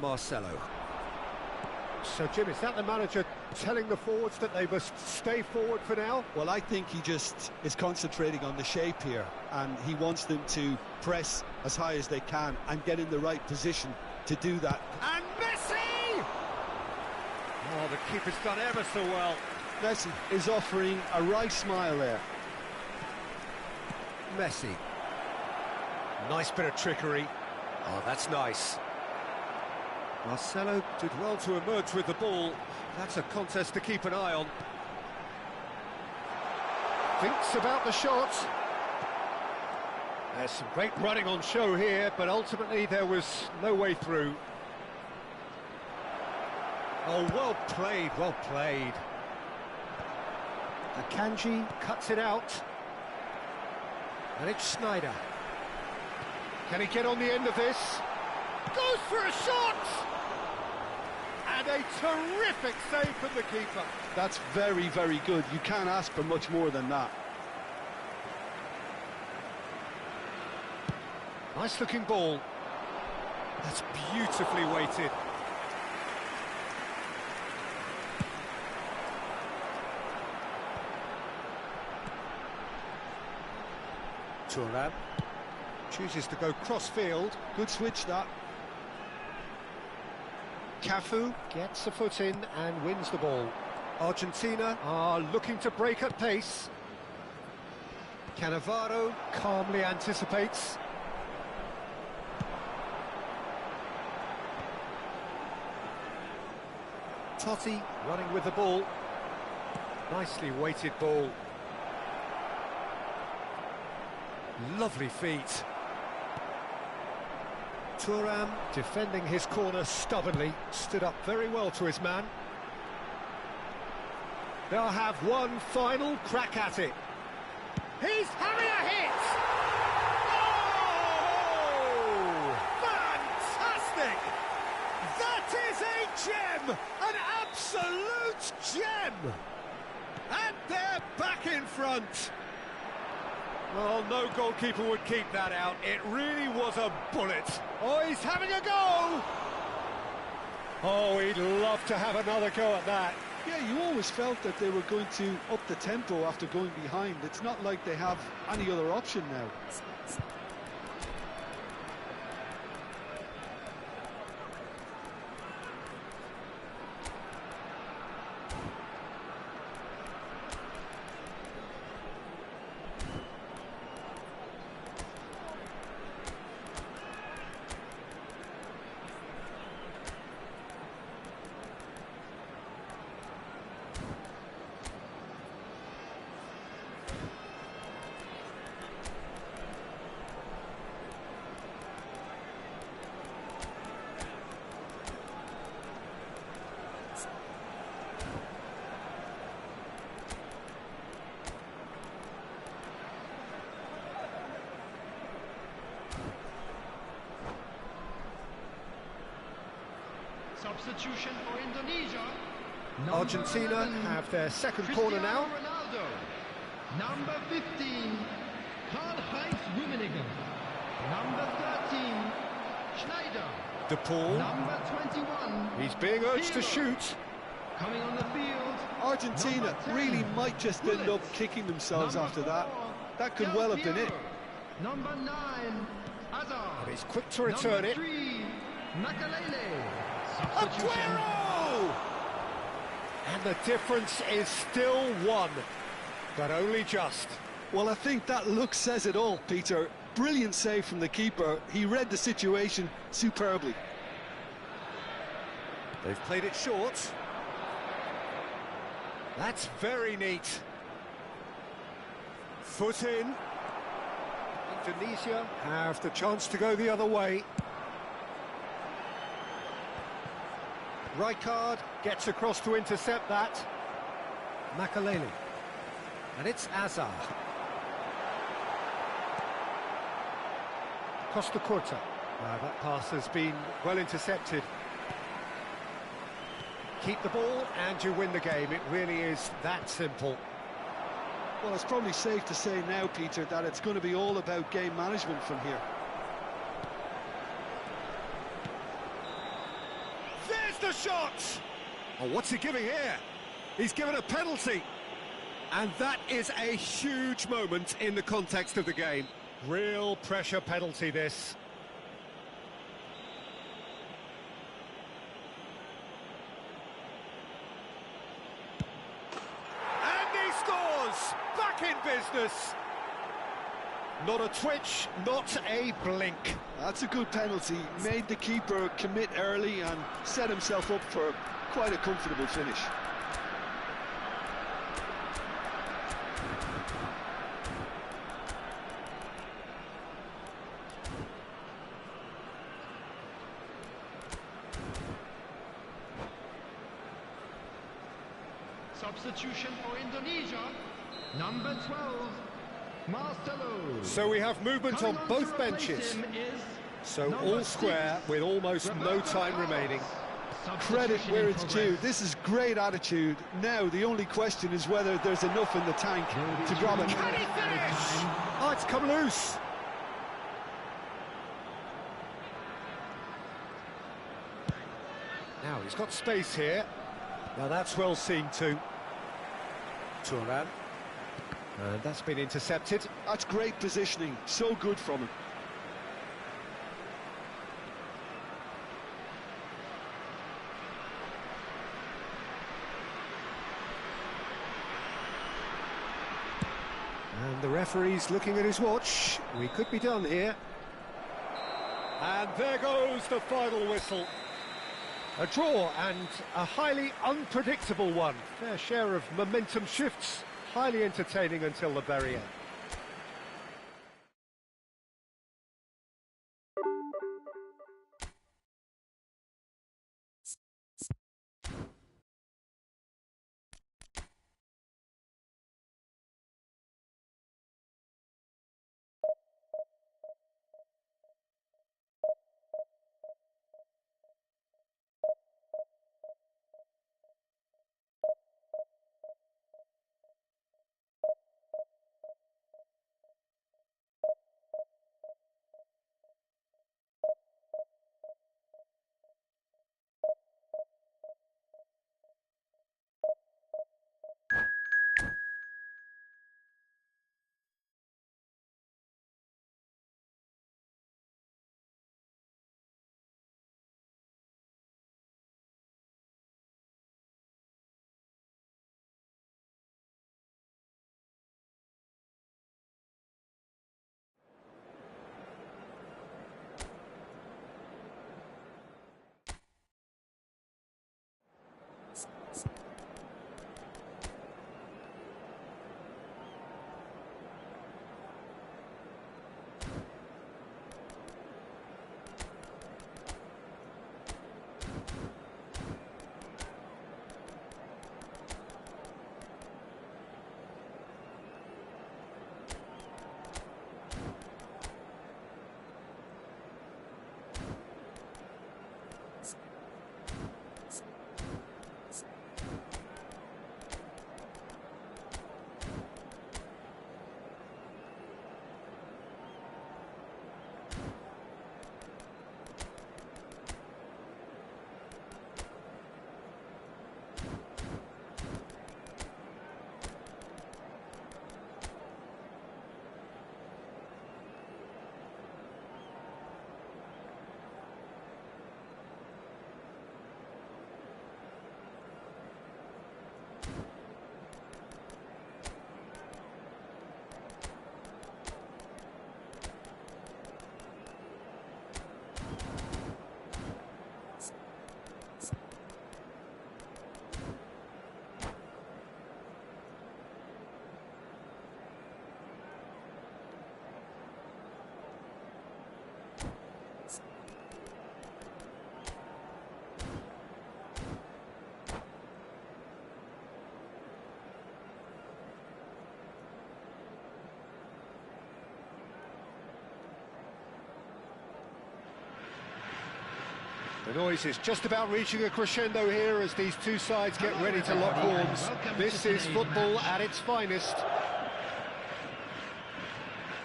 Marcelo. So, Jim, is that the manager telling the forwards that they must stay forward for now? Well, I think he just is concentrating on the shape here, and he wants them to press as high as they can and get in the right position to do that. And Messi! Oh, the keeper's done ever so well. Messi is offering a wry smile there. Messi. Nice bit of trickery. Oh, that's nice. Marcelo did well to emerge with the ball. That's a contest to keep an eye on. Thinks about the shot. There's some great running on show here, but ultimately there was no way through. Oh, well played, well played. Akanji cuts it out. And it's Schneider. Can he get on the end of this? Goes for a shot! And a terrific save from the keeper. That's very, very good. You can't ask for much more than that. Nice looking ball. That's beautifully weighted. Thuram chooses to go cross-field. Good switch, that. Cafu gets a foot in and wins the ball. Argentina are looking to break at pace. Cannavaro calmly anticipates. Totti running with the ball. Nicely weighted ball. Lovely feet. Thuram defending his corner stubbornly, stood up very well to his man. They'll have one final crack at it. He's having a hit! Oh! Fantastic! That is a gem! An absolute gem! And they're back in front. Well, no goalkeeper would keep that out. It really was a bullet. Oh, he's having a go! Oh, he'd love to have another go at that. Yeah, you always felt that they were going to up the tempo after going behind. It's not like they have any other option now. Substitution for Indonesia. Argentina have their second corner now. Ronaldo. Number 15, Karl-Heinz Rummenigge. Number 13, Schneider. De Paul. Number 21. He's being urged to Pirlo. shoot. Coming on the field. Argentina Number 10, really might just end up kicking themselves Number after that. 4, That could Del well have been it. Piero. Number 9, Hazard. And he's quick to return Number it. 3, Makalele. Substitution. Aguero! And the difference is still one, but only just. Well, I think that look says it all, Peter. Brilliant save from the keeper. He read the situation superbly. They've played it short. That's very neat. Foot in. Indonesia have the chance to go the other way. Rijkaard gets across to intercept that. Makalele. And it's Hazard. Costa Curta. That pass has been well intercepted. Keep the ball and you win the game. It really is that simple. Well, it's probably safe to say now, Peter, that it's going to be all about game management from here. There's the shot! Oh, what's he giving here? He's given a penalty. And that is a huge moment in the context of the game. Real pressure penalty, this. And he scores! Back in business. Not a twitch, not a blink. That's a good penalty. Made the keeper commit early and set himself up for quite a comfortable finish. Substitution for Indonesia, number 12, Marcelo. So we have movement on both benches. So all square with almost no time remaining. Credit where it's due. This is great attitude. Now the only question is whether there's enough in the tank to grab it. Can he finish? Oh, it's come loose. Now he's got space here. Now that's well seen too. Turan. And that's been intercepted. That's great positioning. So good from him. And the referee's looking at his watch. We could be done here. And there goes the final whistle. A draw, and a highly unpredictable one. Fair share of momentum shifts. Highly entertaining until the very end. The noise is just about reaching a crescendo here as these two sides get ready to lock horns. This is football at its finest.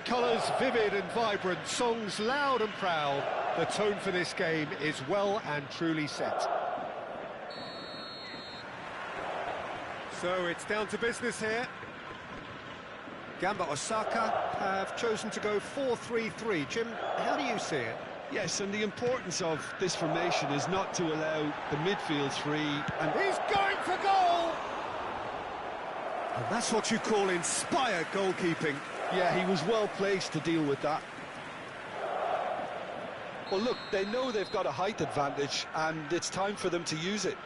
Colours vivid and vibrant, songs loud and proud. The tone for this game is well and truly set. So it's down to business here. Gamba Osaka have chosen to go 4-3-3. Jim, how do you see it? Yes, and the importance of this formation is not to allow the midfield free. And he's going for goal! And that's what you call inspired goalkeeping. Yeah, he was well placed to deal with that. Well, look, they know they've got a height advantage, and it's time for them to use it.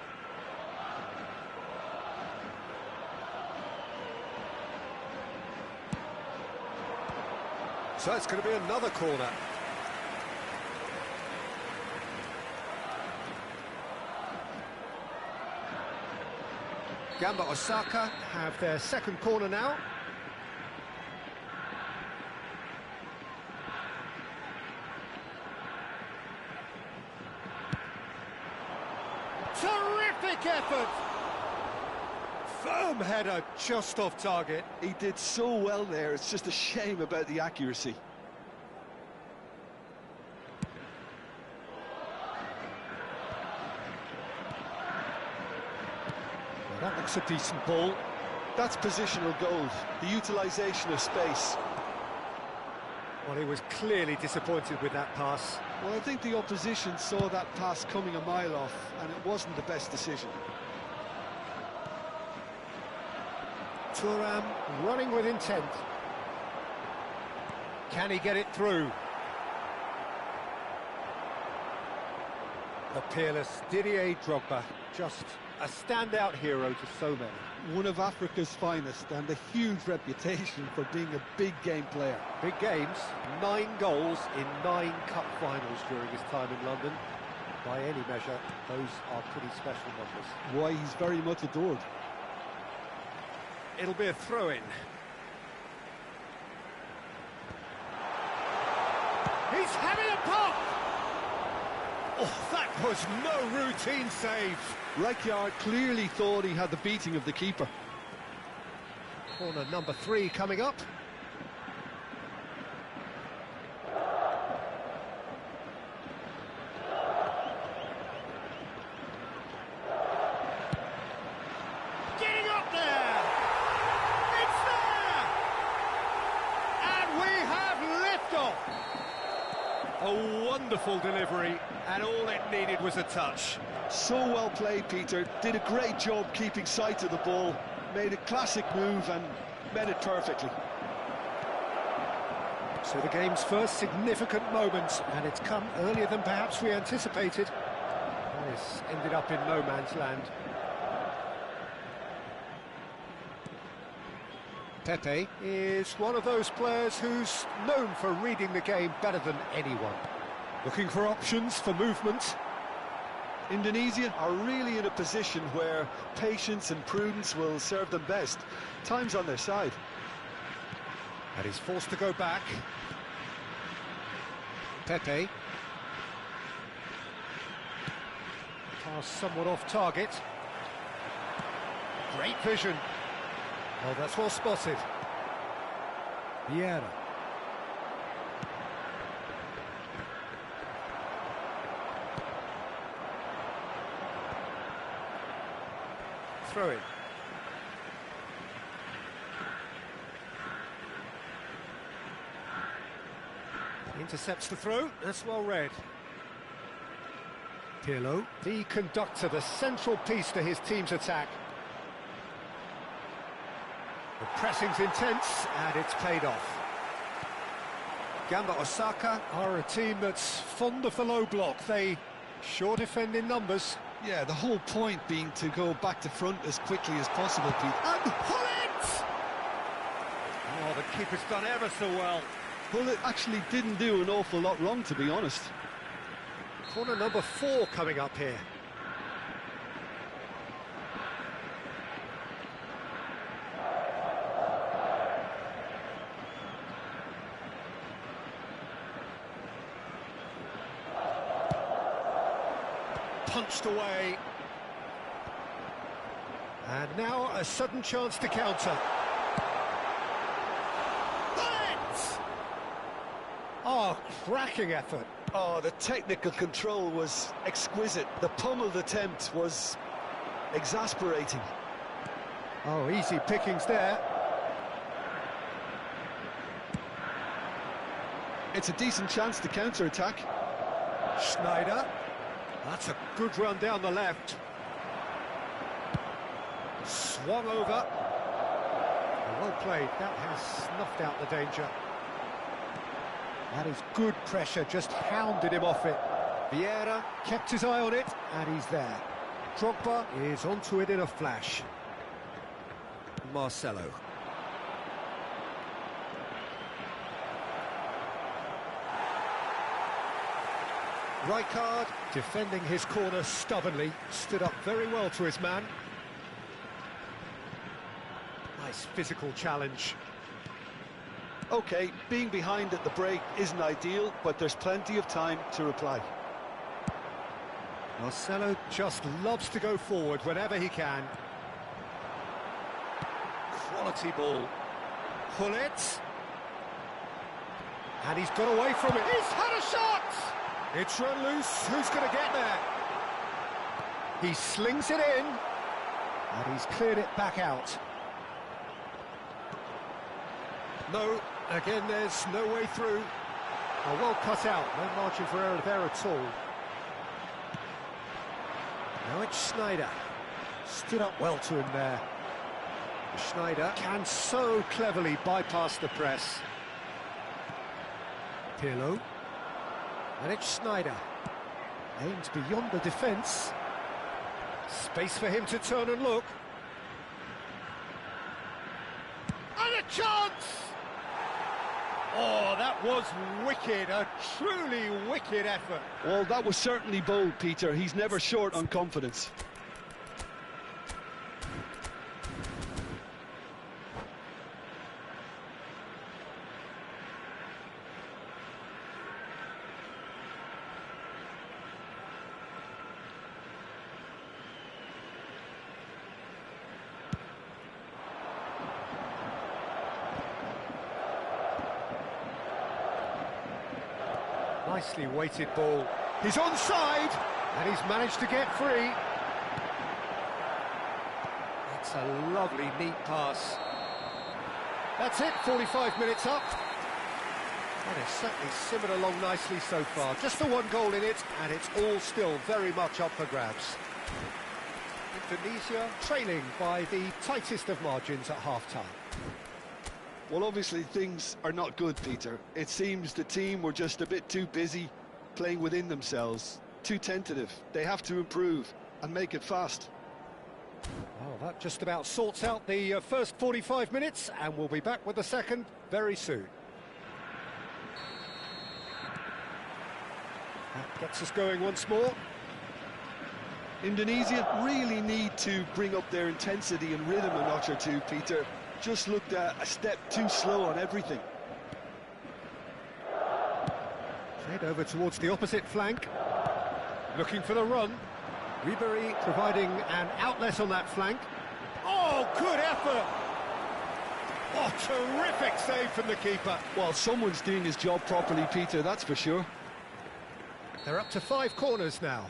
So it's going to be another corner. Gamba Osaka have their second corner now. Terrific effort! Firm header just off target. He did so well there, it's just a shame about the accuracy. Well, that looks a decent ball. That's positional gold, the utilisation of space. Well, he was clearly disappointed with that pass. Well, I think the opposition saw that pass coming a mile off, and it wasn't the best decision. Thuram running with intent. Can he get it through? The peerless Didier Drogba, just a standout hero to so many. One of Africa's finest, and a huge reputation for being a big game player. Big games, 9 goals in 9 cup finals during his time in London. By any measure, those are pretty special numbers. Why, he's very much adored. It'll be a throw-in. He's having a pop! Oh, that was no routine save. Rijkaard clearly thought he had the beating of the keeper. Corner number 3 coming up. Getting up there! It's there! And we have liftoff! A wonderful delivery, and all it needed was a touch. So well played, Peter. Did a great job keeping sight of the ball. Made a classic move and met it perfectly. So the game's first significant moment, and it's come earlier than perhaps we anticipated. This ended up in no man's land. Pepe is one of those players who's known for reading the game better than anyone. Looking for options for movement. Indonesia are really in a position where patience and prudence will serve them best. Time's on their side. And he's forced to go back. Pepe. Pass somewhat off target. Great vision. Oh, that's well spotted. Vieira. Throw it. Intercepts the throw, that's well read. Pirlo, the conductor, the central piece to his team's attack. The pressing's intense, and it's paid off. Gamba Osaka are a team that's fond of the low block. They sure defend in numbers. Yeah, the whole point being to go back to front as quickly as possible, Pete. And Hullet! Oh, the keeper's done ever so well. Well, it actually didn't do an awful lot wrong, to be honest. Corner number 4 coming up here. Punched away. And now a sudden chance to counter. Hullet! Oh, cracking effort. Oh, the technical control was exquisite. The pummeled attempt was exasperating. Oh, easy pickings there. It's a decent chance to counter-attack. Schneider. That's a good run down the left. Swung over. Well played, that has snuffed out the danger. That is good pressure, just hounded him off it. Vieira kept his eye on it, and he's there. Drogba is onto it in a flash. Marcelo. Rijkaard, defending his corner stubbornly, stood up very well to his man. Nice physical challenge. OK, being behind at the break isn't ideal, but there's plenty of time to reply. Marcelo just loves to go forward whenever he can. Quality ball. Pull it. And he's got away from it. He's had a shot! It's run loose. Who's going to get there? He slings it in. And he's cleared it back out. No, again, there's no way through. Oh, well cut out. No margin for error there at all. Now it's Schneider. Stood up well to him there. Schneider can so cleverly bypass the press. Pirlo. And it's Schneider. Aims beyond the defence. Space for him to turn and look. And a chance! Oh, that was wicked, a truly wicked effort. Well, that was certainly bold, Peter. He's never short on confidence. Nicely weighted ball. He's onside, and he's managed to get free. That's a lovely, neat pass. That's it, 45 minutes up. And it's certainly simmered along nicely so far. Just the one goal in it, and it's all still very much up for grabs. Indonesia trailing by the tightest of margins at half-time. Well, obviously things are not good, Peter. It seems the team were just a bit too busy playing within themselves, too tentative. They have to improve and make it fast. Well, that just about sorts out the first 45 minutes, and we'll be back with the second very soon. That gets us going once more. Indonesia really need to bring up their intensity and rhythm a notch or two, Peter. Just looked a step too slow on everything. Head over towards the opposite flank. Looking for the run. Ribery providing an outlet on that flank. Oh, good effort! Oh, terrific save from the keeper. Well, someone's doing his job properly, Peter, that's for sure. They're up to 5 corners now.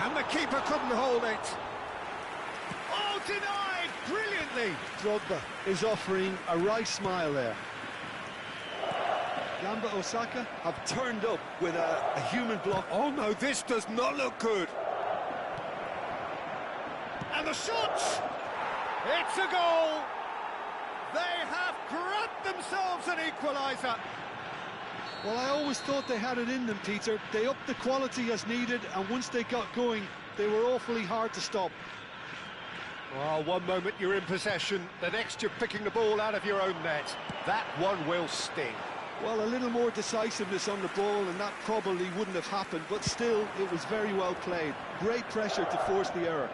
And the keeper couldn't hold it. Oh, denied brilliantly. Drogba is offering a wry smile there. Gamba Osaka have turned up with a human block. Oh no, this does not look good. And the shot! It's a goal! They have grabbed themselves an equaliser. Well, I always thought they had it in them, Peter. They upped the quality as needed, and once they got going, they were awfully hard to stop. Well, one moment you're in possession, the next you're picking the ball out of your own net. That one will sting. Well, a little more decisiveness on the ball, and that probably wouldn't have happened, but still, it was very well played. Great pressure to force the error.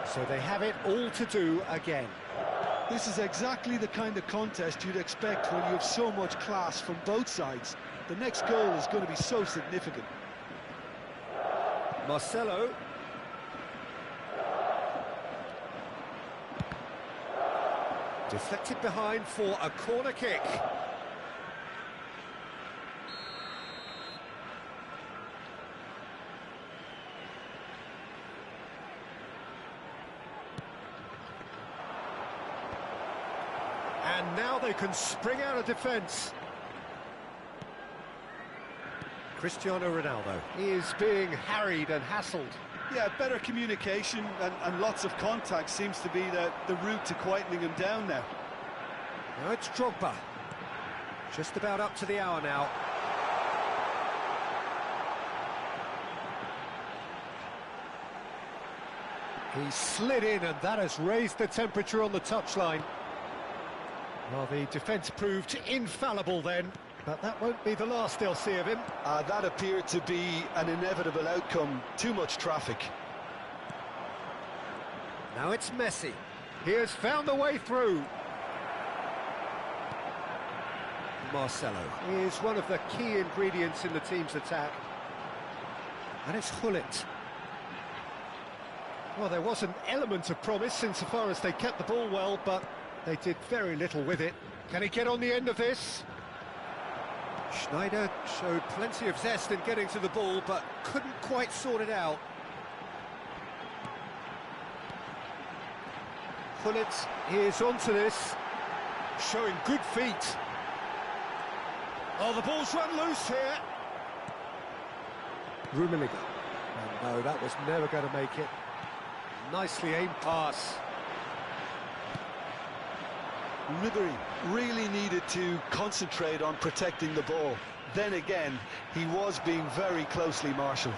So they have it all to do again. This is exactly the kind of contest you'd expect when you have so much class from both sides. The next goal is going to be so significant. Marcelo. Deflected behind for a corner kick. And now they can spring out of defence. Cristiano Ronaldo is being harried and hassled. Yeah, better communication and lots of contact seems to be the route to quietening him down now. Now it's Drogba. Just about up to the hour now. He slid in, and that has raised the temperature on the touchline. Well, the defence proved infallible then, but that won't be the last they'll see of him. That appeared to be an inevitable outcome. Too much traffic. Now it's Messi. He has found a way through. Marcelo is one of the key ingredients in the team's attack. And it's Hullet. Well, there was an element of promise insofar as they kept the ball well, but they did very little with it. Can he get on the end of this? Schneider showed plenty of zest in getting to the ball, but couldn't quite sort it out. Hullet is onto this, showing good feet. Oh, the ball's run loose here. Rummenigge. And no, that was never going to make it. Nicely aimed pass. Ribéry really needed to concentrate on protecting the ball. Then again, he was being very closely marshalled.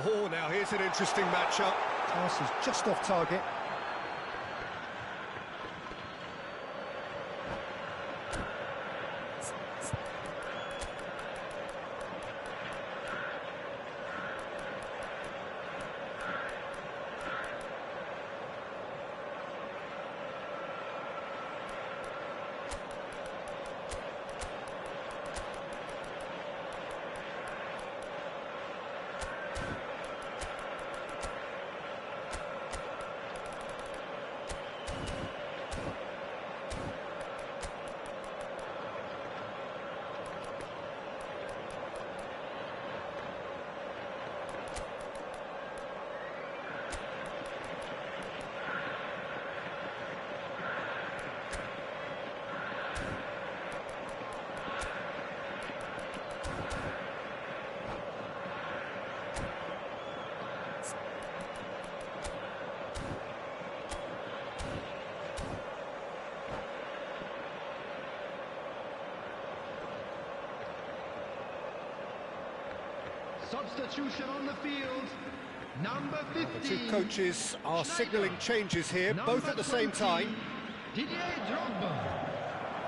Oh, now here's an interesting matchup. Pass is just off target. Substitution on the field. Number 15. The two coaches are signalling changes here, both at the same time. Didier Drogba.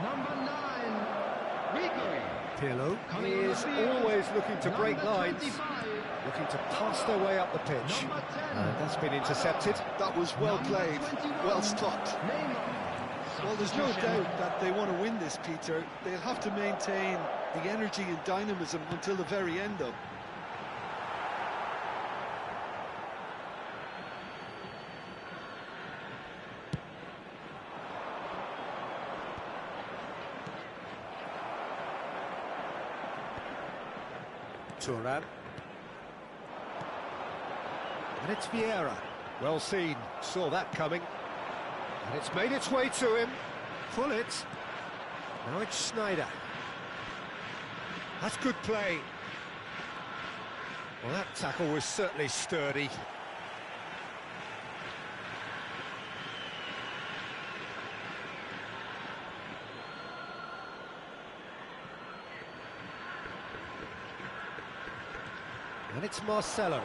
Number 9. Ribéry. Pirlo is always looking to break lines, looking to pass their way up the pitch. And that's been intercepted. That was well played, well stopped. Well, there's no doubt that they want to win this, Peter. They'll have to maintain the energy and dynamism until the very end, though. Thuram. And it's Vieira. Well seen, saw that coming. And it's made its way to him. Pull it. Now it's Schneider. That's good play. Well, that tackle was certainly sturdy. And it's Marcelo.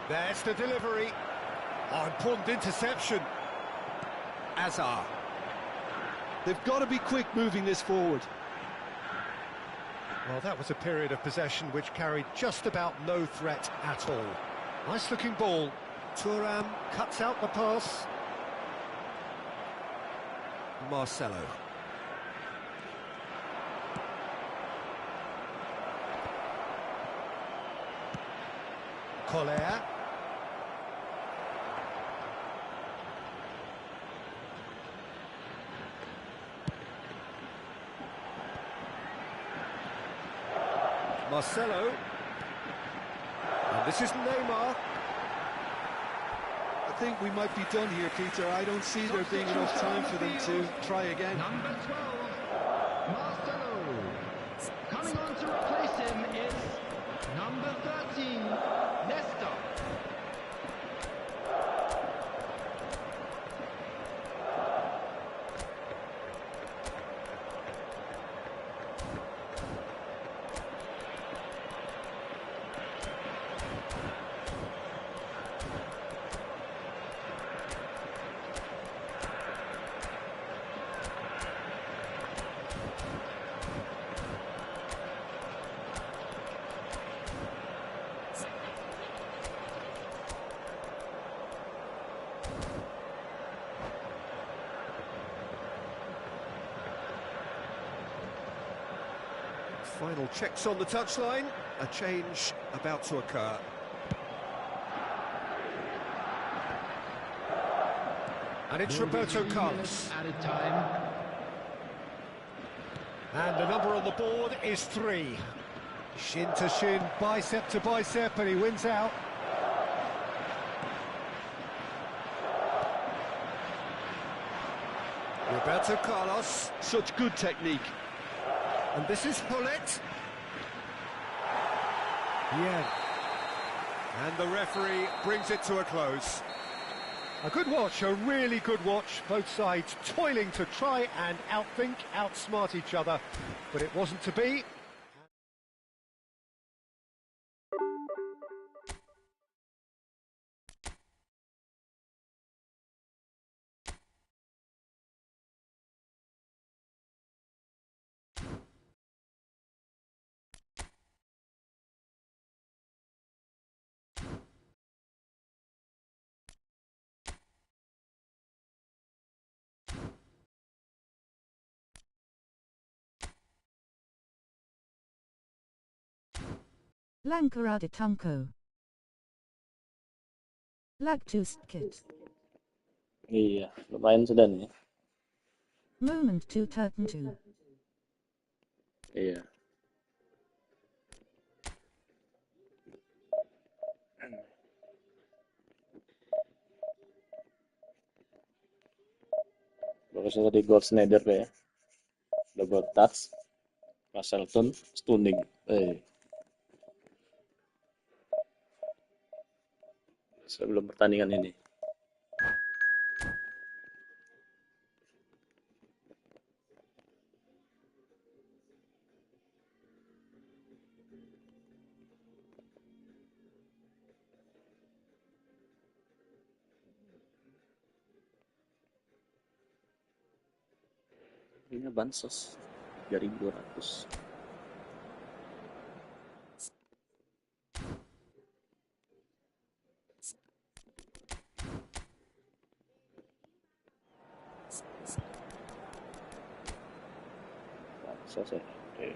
There's the delivery. Oh, important interception. Azar. They've got to be quick moving this forward. Well, that was a period of possession which carried just about no threat at all. Nice looking ball. Thuram cuts out the pass. Marcelo. Collier. Marcelo. And this is Neymar. I think we might be done here, Peter. I don't see there being enough time for them to try again. Number 12. Marcelo. Coming on to replace him is number 13, Nesta. Final checks on the touchline. A change about to occur. And it's Roberto Carlos. Added time. And the number on the board is 3. Shin to shin, bicep to bicep, and he wins out. Roberto Carlos. Such good technique. And this is Hullet. Yeah. And the referee brings it to a close. A good watch, a really good watch. Both sides toiling to try and outthink, outsmart each other. But it wasn't to be. Lankarade Tunko. Lagtus Kit. Iya, lumayan sudah nih. Moment to turn to. Iya. Bagusnya tadi Gold Snyder ya. Double touch. Russellton stunning. Sebelum pertandingan ini. Ini bansos 3.200. Bansos ya. Oke.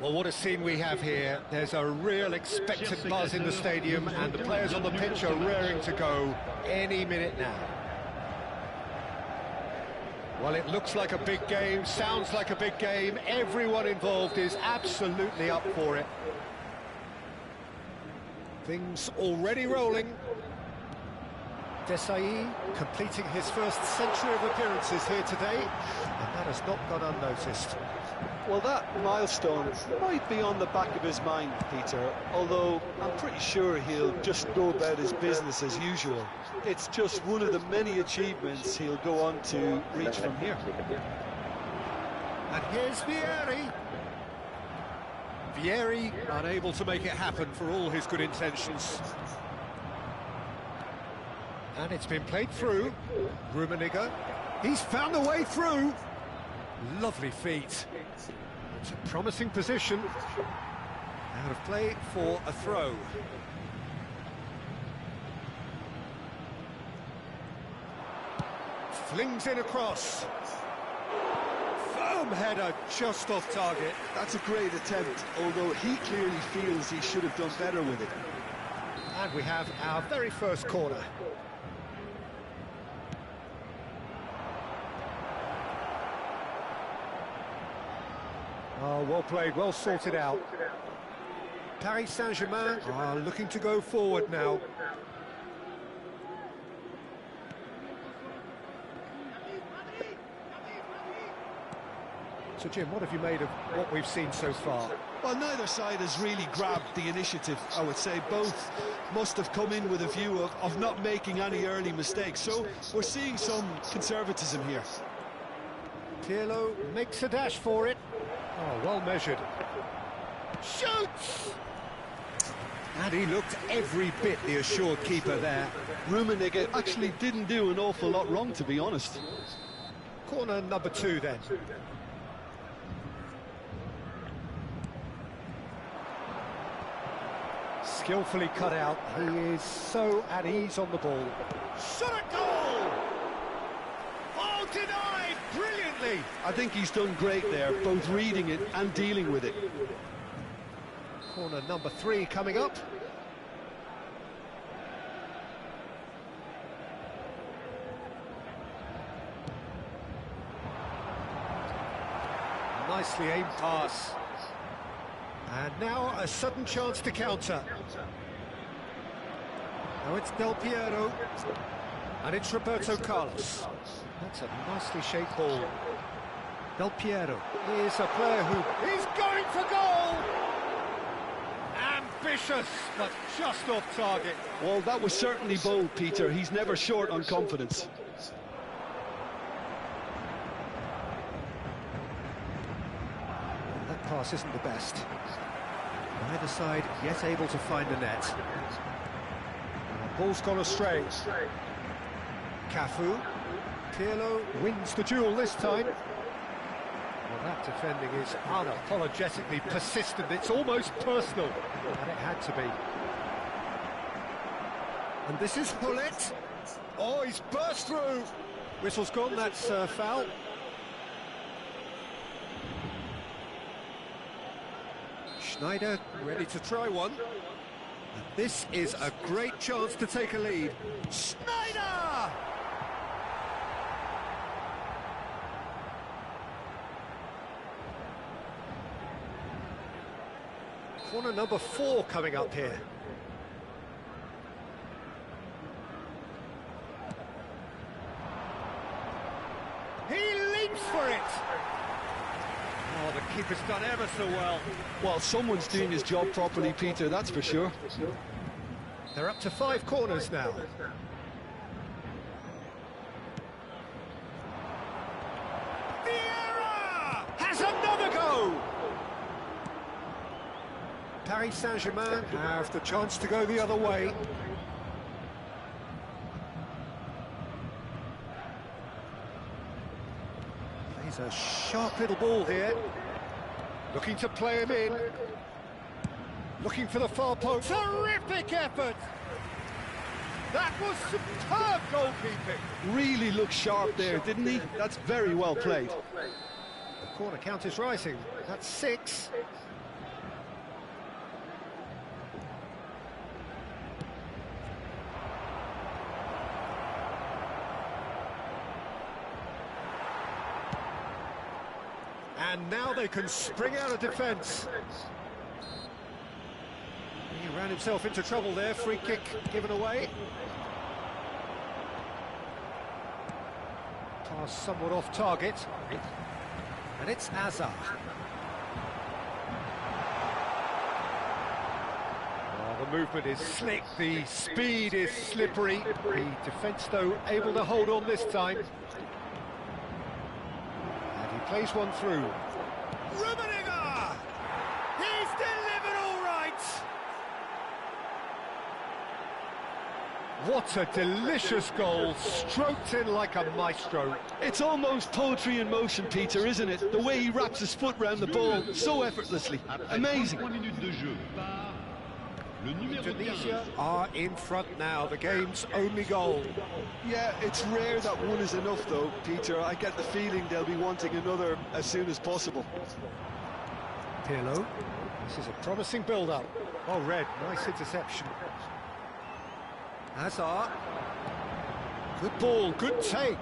Well, what a scene we have here. There's a real expectant buzz in the stadium, and the players on the pitch are raring to go any minute now. Well, it looks like a big game, sounds like a big game. Everyone involved is absolutely up for it. Things already rolling. Desai completing his first century of appearances here today, and that has not gone unnoticed. Well, that milestone might be on the back of his mind, Peter, although I'm pretty sure he'll just go about his business as usual. It's just one of the many achievements he'll go on to reach from here. And here's Vieri. Vieri unable to make it happen for all his good intentions. And it's been played through. Rummenigge. He's found a way through. Lovely feet. It's a promising position. Out of play for a throw. Flings in across. Firm header just off target. That's a great attempt, although he clearly feels he should have done better with it. And we have our very first corner. Oh, well played, well sorted out. Paris Saint-Germain are looking to go forward now. So, Jim, what have you made of what we've seen so far? Well, neither side has really grabbed the initiative, I would say. Both must have come in with a view of not making any early mistakes. So we're seeing some conservatism here. Pirlo makes a dash for it. Oh, well measured. Shoots! And he looked every bit the assured keeper there. Rummenigge actually didn't do an awful lot wrong, to be honest. Corner number 2 then. Skillfully cut out. He is so at ease on the ball. Shot a goal! Oh, denied brilliantly! I think he's done great there, both reading it and dealing with it. Corner number 3 coming up. Nicely aimed pass. And now a sudden chance to counter. Now it's Del Piero. And it's Roberto Carlos. That's a nicely shaped ball. Del Piero is a player who is going for goal! Ambitious, but just off target. Well, that was certainly bold, Peter. He's never short on confidence. That pass isn't the best. Neither side yet able to find the net. Ball's gone astray. Cafu. Pirlo wins the duel this time. Well, that defending is unapologetically persistent. It's almost personal. And it had to be. And this is Hullet. Oh, he's burst through. Whistle's gone, that's foul. Schneider ready to try one. And this is a great chance to take a lead. Schneider! Corner number 4 coming up here. He leaps for it! Oh, the keeper's done ever so well. Well, someone's doing his job properly, Peter, that's for sure. They're up to 5 corners now. Vieira has another go! Paris Saint-Germain have the chance to go the other way. He's a sharp little ball here. Looking to play him in. Looking for the far post. Terrific effort! That was superb goalkeeping. Really looked sharp there, didn't he? That's very well played. The corner count is rising. That's 6. And now they can spring out of defence. He ran himself into trouble there. Free kick given away. Pass somewhat off target. And it's Hazard. The movement is slick, the speed is slippery. The defence, though, able to hold on this time. And he plays one through. Rummenigge! He's delivered all right! What a delicious goal, stroked in like a maestro. It's almost poetry in motion, Peter, isn't it? The way he wraps his foot round the ball so effortlessly. Amazing. Tunisia are in front now, the game's only goal. Yeah, it's rare that one is enough, though, Peter. I get the feeling they'll be wanting another as soon as possible. Pirlo, this is a promising build-up. Oh, Red, nice interception. Hazard. Good ball, good take.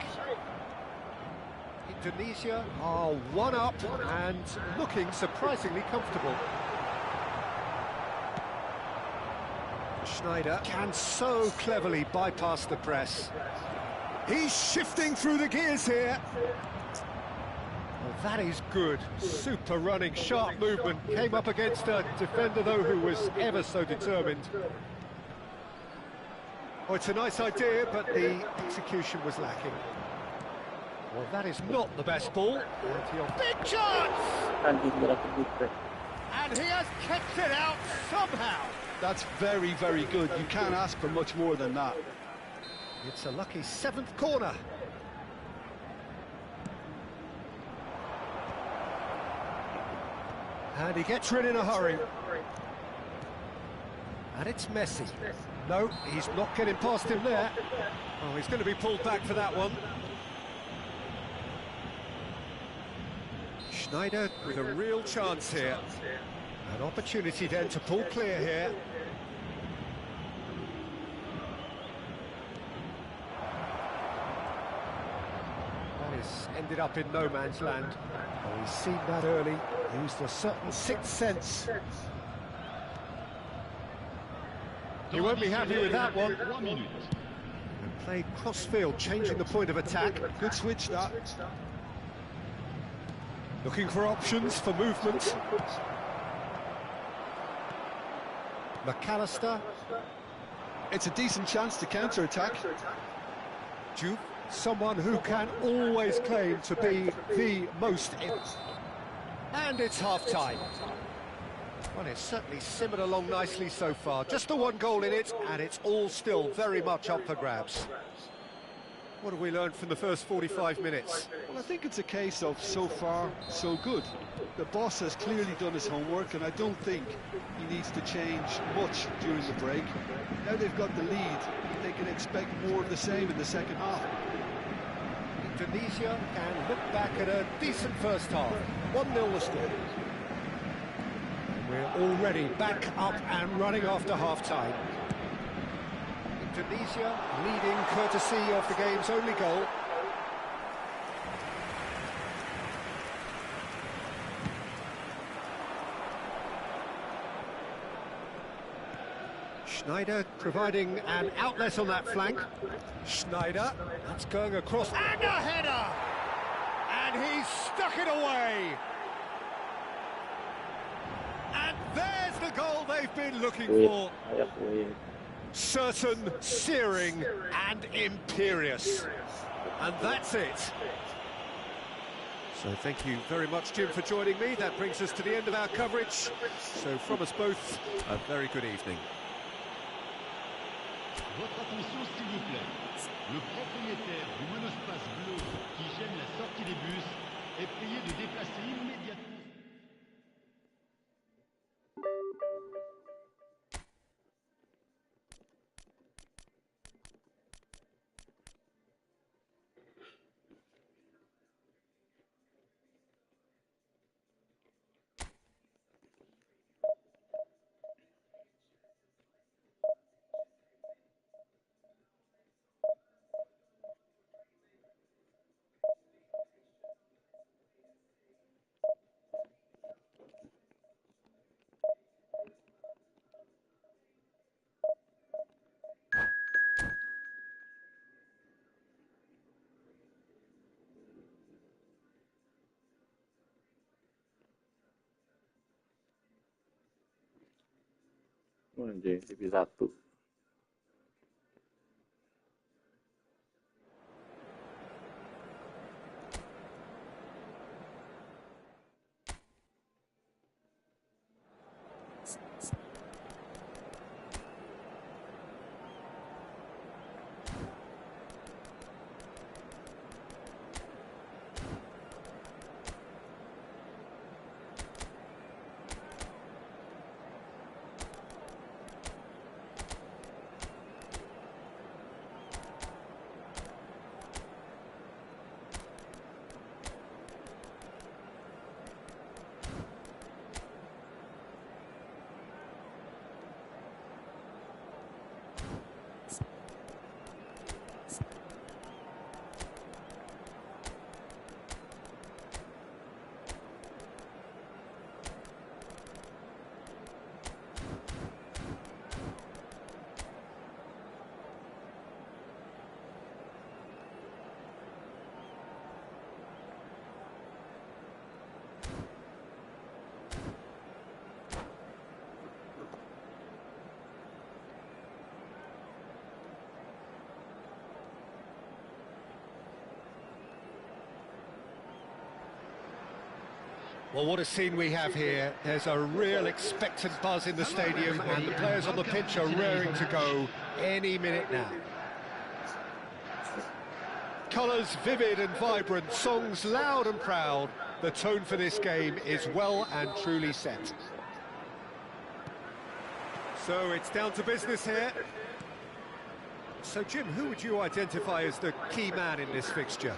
Indonesia are one up and looking surprisingly comfortable. Schneider can so cleverly bypass the press. He's shifting through the gears here. Well, that is good. Super running, sharp movement. Came up against a defender, though, who was ever so determined. Oh, it's a nice idea, but the execution was lacking. Well, that is not the best ball. Big chance! And he's got a good play. And he has kept it out somehow. That's very, very good. You can't ask for much more than that. It's a lucky 7th corner. And he gets rid in a hurry. And it's Messi. No, he's not getting past him there. Oh, he's going to be pulled back for that one. Schneider with a real chance here. An opportunity then to pull clear here. That is ended up in no man's land. Oh, he's seen that early, used a certain sixth sense. He won't be happy with that one. And played cross-field, changing the point of attack. Good switch, that. Looking for options for movement. McAllister. It's a decent chance to counter-attack. Juve, someone who can always claim to be the most in. And it's half-time. Well, it's certainly simmered along nicely so far. Just the one goal in it, and it's all still very much up for grabs. What have we learned from the first 45 minutes? Well, I think it's a case of so far, so good. The boss has clearly done his homework, and I don't think he needs to change much during the break. Now they've got the lead, they can expect more of the same in the second half. Indonesia can look back at a decent first half. 1-0 the score. We're already back up and running after half-time. Indonesia leading courtesy of the game's only goal. Schneider providing an outlet on that flank. Schneider, that's going across, and a header! And he's stuck it away! And there's the goal they've been looking for. Certain, searing, and imperious. And that's it. So thank you very much, Jim, for joining me. That brings us to the end of our coverage. So from us both, a very good evening. Votre attention, s'il vous plaît. Le propriétaire du monospace bleu qui gêne la sortie des bus est prié de déplacer immédiatement. Anjay, Divisi 1. Well, what a scene we have here. There's a real expectant buzz in the stadium, and the players on the pitch are raring to go any minute now. Colours vivid and vibrant, songs loud and proud. The tone for this game is well and truly set. So it's down to business here. So, Jim, who would you identify as the key man in this fixture?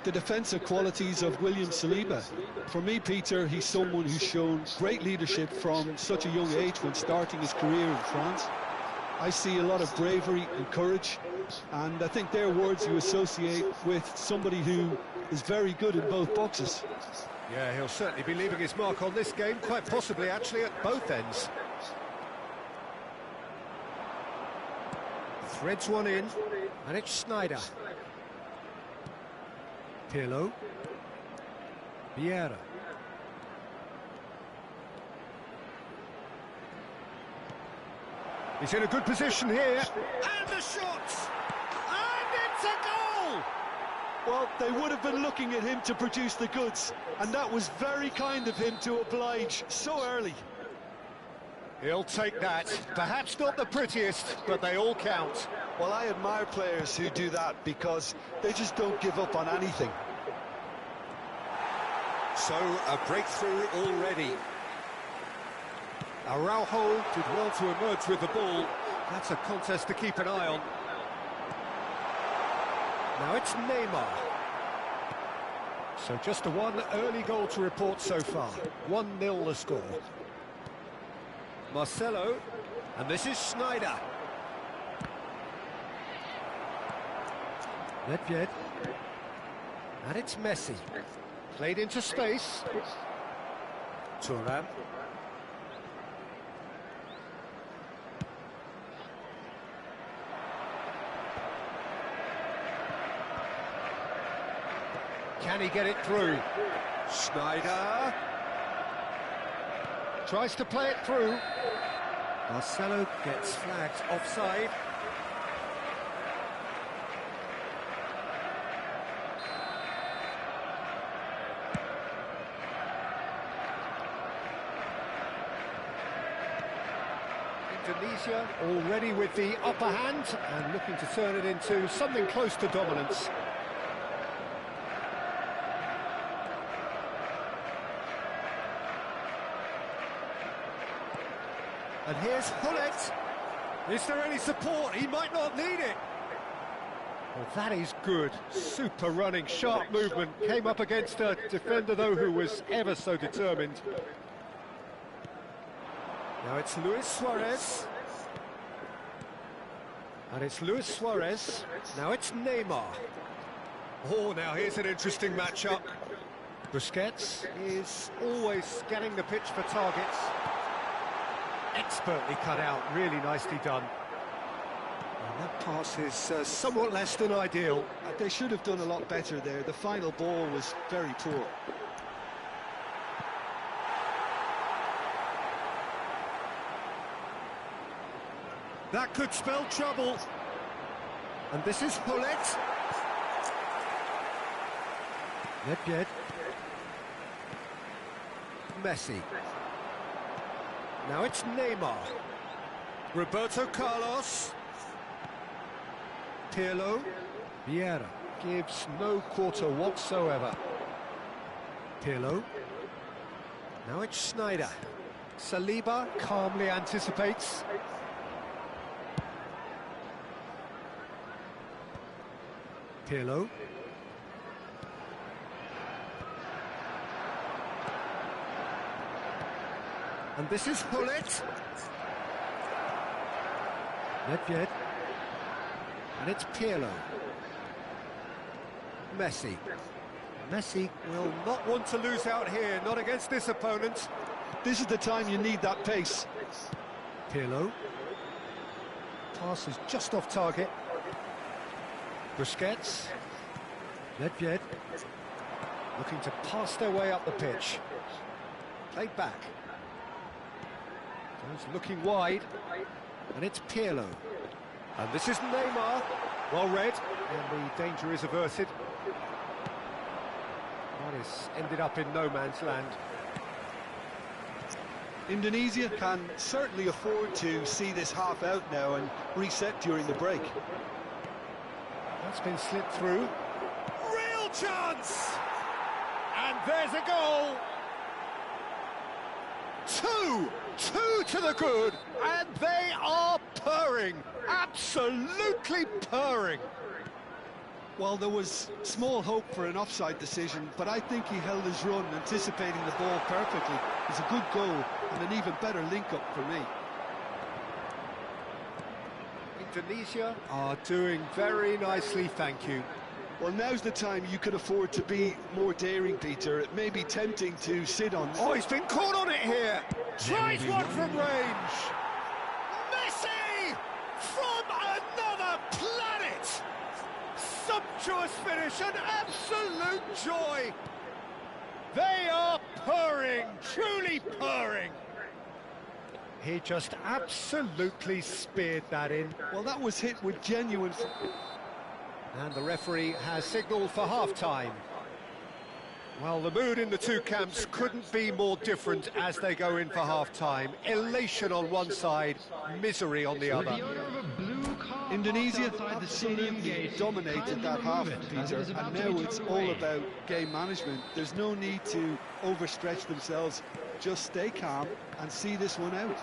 The defensive qualities of William Saliba. For me, Peter, he's someone who's shown great leadership from such a young age when starting his career in France. I see a lot of bravery and courage, and I think they're words you associate with somebody who is very good in both boxes. Yeah, he'll certainly be leaving his mark on this game, quite possibly actually at both ends. Threads one in, and it's Schneider. Pirlo. Vieira. He's in a good position here, and the shot! And it's a goal! Well, they would have been looking at him to produce the goods, and that was very kind of him to oblige so early. He'll take that. Perhaps not the prettiest, but they all count. Well, I admire players who do that because they just don't give up on anything. So, a breakthrough already. Araujo did well to emerge with the ball. That's a contest to keep an eye on. Now it's Neymar. So just the one early goal to report so far. 1-0 the score. Marcelo, and this is Schneider. Nedved, and it's Messi. Played into space. Thuram. Can he get it through? Schneider. Tries to play it through. Marcelo gets flagged offside. Indonesia already with the upper hand and looking to turn it into something close to dominance. And here's Hullet. Is there any support? He might not need it. Well, that is good. Super running, sharp movement. Came up against a defender, though, who was ever so determined. Now it's Luis Suarez. And it's Luis Suarez. Now it's Neymar. Oh, now here's an interesting matchup. Busquets is always scanning the pitch for targets. Expertly cut out, really nicely done. And that pass is somewhat less than ideal. They should have done a lot better there. The final ball was very poor. That could spell trouble. And this is Hullet. Nedved. Messi. Now it's Neymar. Roberto Carlos. Pirlo. Vieira gives no quarter whatsoever. Pirlo. Now it's Schneider. Saliba calmly anticipates. Pirlo. And this is Hullet. Nedved. And it's Pirlo. Messi. Messi will not want to lose out here, not against this opponent. This is the time you need that pace. Pirlo. Pass is just off target. Busquets. Nedved. Looking to pass their way up the pitch. Played back. Goes looking wide. And it's Pirlo. And this is Neymar. Well read. And the danger is averted. That is ended up in no man's land. Indonesia can certainly afford to see this half out now and reset during the break. That's been slipped through. Real chance! And there's a goal! Two to the good, and they are purring, absolutely purring. Well, there was small hope for an offside decision, but I think he held his run, anticipating the ball perfectly. It's a good goal and an even better link-up for me. Indonesia are doing very nicely, thank you. Well, now's the time you could afford to be more daring, Peter. It may be tempting to sit on... Oh, he's been caught on it here. Tries one from range. Messi! From another planet! Sumptuous finish, an absolute joy. They are purring, truly purring. He just absolutely speared that in. Well, that was hit with genuine... And the referee has signalled for half-time. Well, the mood in the two camps couldn't be more different as they go in for half-time. Elation on one side, misery on the other. Indonesia absolutely dominated that half, Peter, and now it's all about game management. There's no need to overstretch themselves. Just stay calm and see this one out.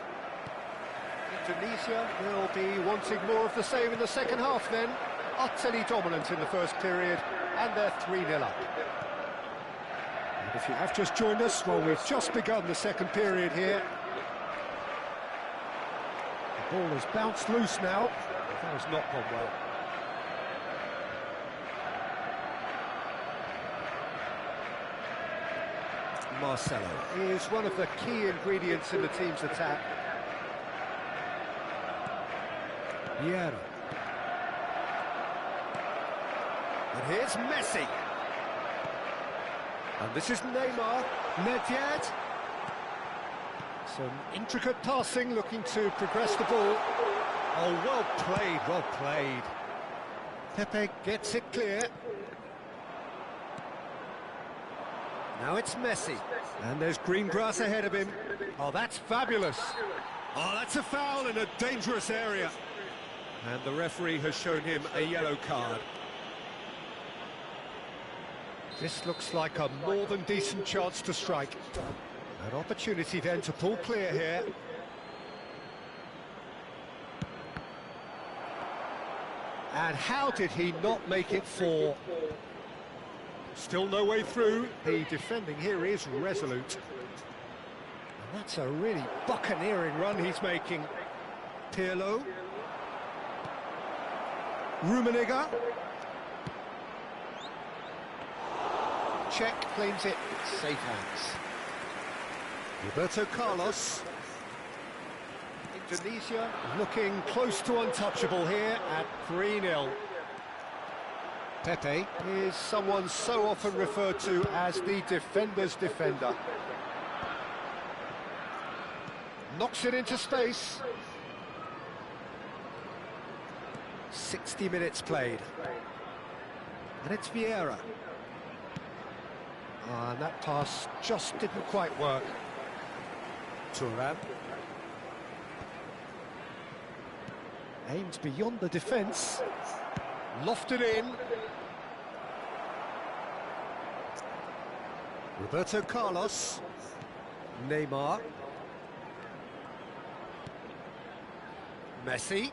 Indonesia will be wanting more of the same in the second half then. Utterly dominant in the first period, and they're 3-0 up. And if you have just joined us, well, we've just begun the second period here. The ball has bounced loose now. That has not gone well. Marcelo is one of the key ingredients in the team's attack. Vieira. And here's Messi. And this is Neymar. Nedved. Some intricate passing, looking to progress the ball. Oh, well played, well played. Pepe gets it clear. Now it's Messi. And there's green grass ahead of him. Oh, that's fabulous. Oh, that's a foul in a dangerous area. And the referee has shown him a yellow card. This looks like a more than decent chance to strike. An opportunity then to pull clear here. And how did he not make it four? Still no way through. The defending here is resolute. And that's a really buccaneering run he's making. Pirlo. Rummenigge. Check, claims it, safe hands. Roberto Carlos. Indonesia looking close to untouchable here at 3-0. Pepe is someone so often referred to as the defender's defender. Knocks it into space. 60 minutes played. And it's Vieira. And that pass just didn't quite work. Turan. Aims beyond the defence. Lofted in. Roberto Carlos. Neymar. Messi.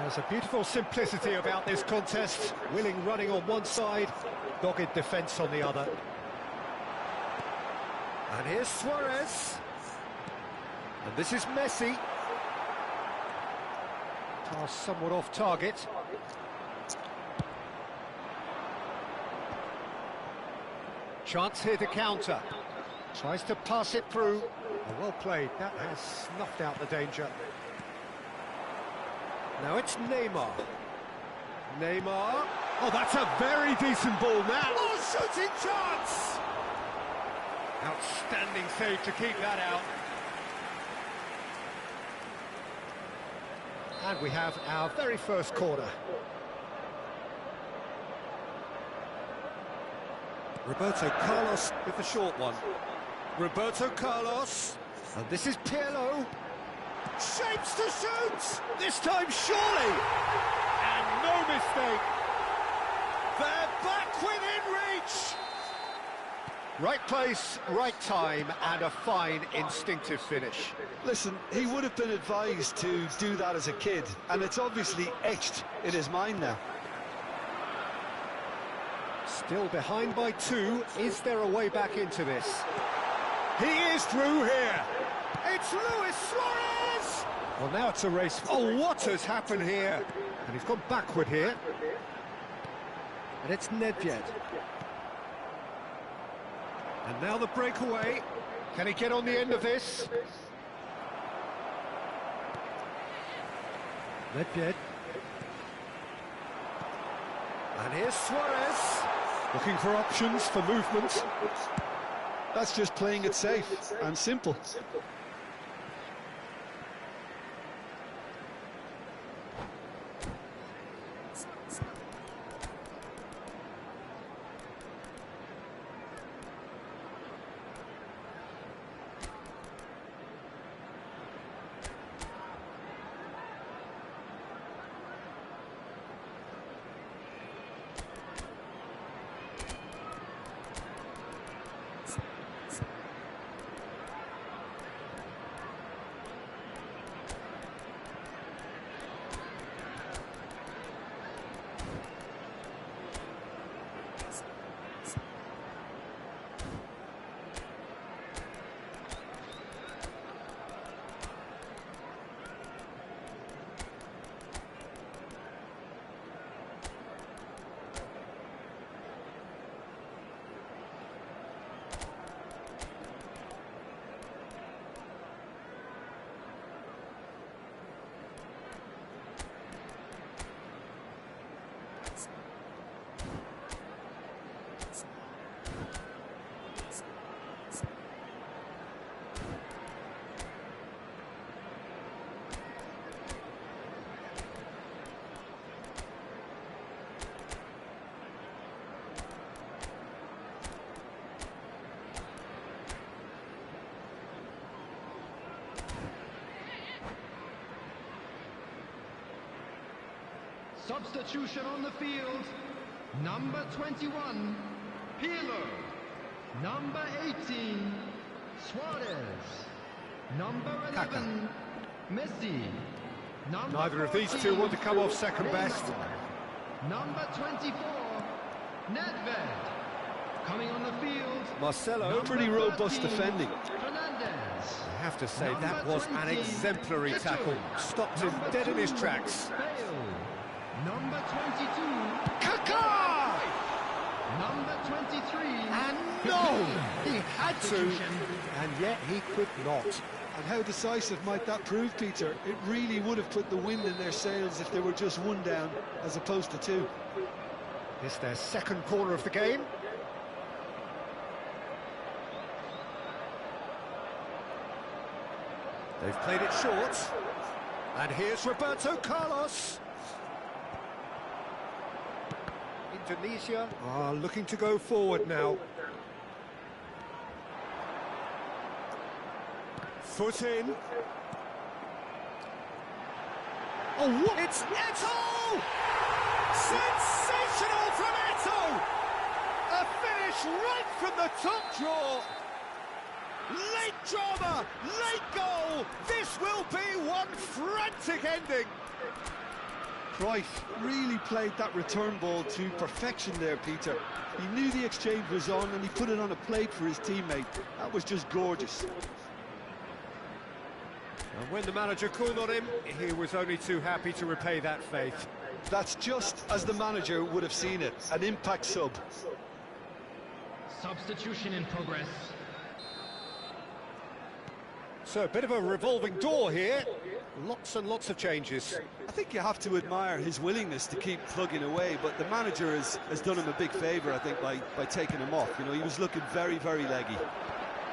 There's a beautiful simplicity about this contest. Willing running on one side, dogged defence on the other. And here's Suarez. And this is Messi. Pass somewhat off target. Chance here to counter. Tries to pass it through. Oh, well played. That has snuffed out the danger. Now it's Neymar. Neymar. Oh, that's a very decent ball now. Oh, shooting chance! Outstanding save to keep that out. And we have our very first corner. Roberto Carlos with the short one. Roberto Carlos. And this is Pirlo. Shapes to shoot! This time surely! And no mistake! They're back within reach! Right place, right time, and a fine instinctive finish. Listen, he would have been advised to do that as a kid, and it's obviously etched in his mind now. Still behind by 2. Is there a way back into this? He is through here! It's Luis Suarez! Well, now it's a race. Oh, what has happened here? And he's gone backward here. And it's Nedved. And now the breakaway. Can he get on the end of this? Nedved. And here's Suarez. Looking for options for movement. That's just playing it safe and simple. Substitution on the field. Number 21, Pirlo. Number 18, Suarez. Number 11, Messi. Number Neither of these 14, two want to come off second best. Number 24, Nedved. Coming on the field, Marcelo. Pretty robust defending. Fernandez. I have to say, that was an exemplary tackle. Stopped him dead in his tracks. Number 22, Kaká! number 23, And no! He had to, and yet he could not. And how decisive might that prove, Peter? It really would have put the wind in their sails if they were just one down as opposed to two. It's their second corner of the game. They've played it short. And here's Roberto Carlos. Indonesia are looking to go forward now. Foot in. Oh, what? It's Eto'o! Sensational from Eto'o! A finish right from the top draw. Late drama, late goal. This will be one frantic ending. Cruyff really played that return ball to perfection there, Peter. He knew the exchange was on and he put it on a plate for his teammate. That was just gorgeous. And when the manager called on him, he was only too happy to repay that faith. That's just as the manager would have seen it, an impact sub. Substitution in progress. So a bit of a revolving door here. Lots and lots of changes. I think you have to admire his willingness to keep plugging away, but the manager has done him a big favour, I think, by taking him off. You know, he was looking very, very leggy.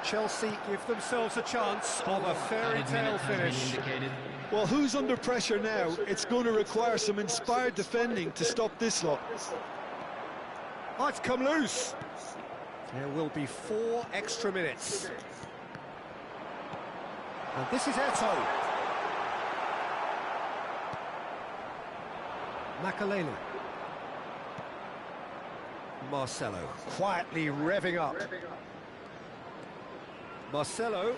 Chelsea give themselves a chance of a fairy tale finish. Well, who's under pressure now? It's going to require some inspired defending to stop this lot. Might come loose. There will be 4 extra minutes. And this is Eto'o. Makalele. Marcelo quietly revving up. Marcelo.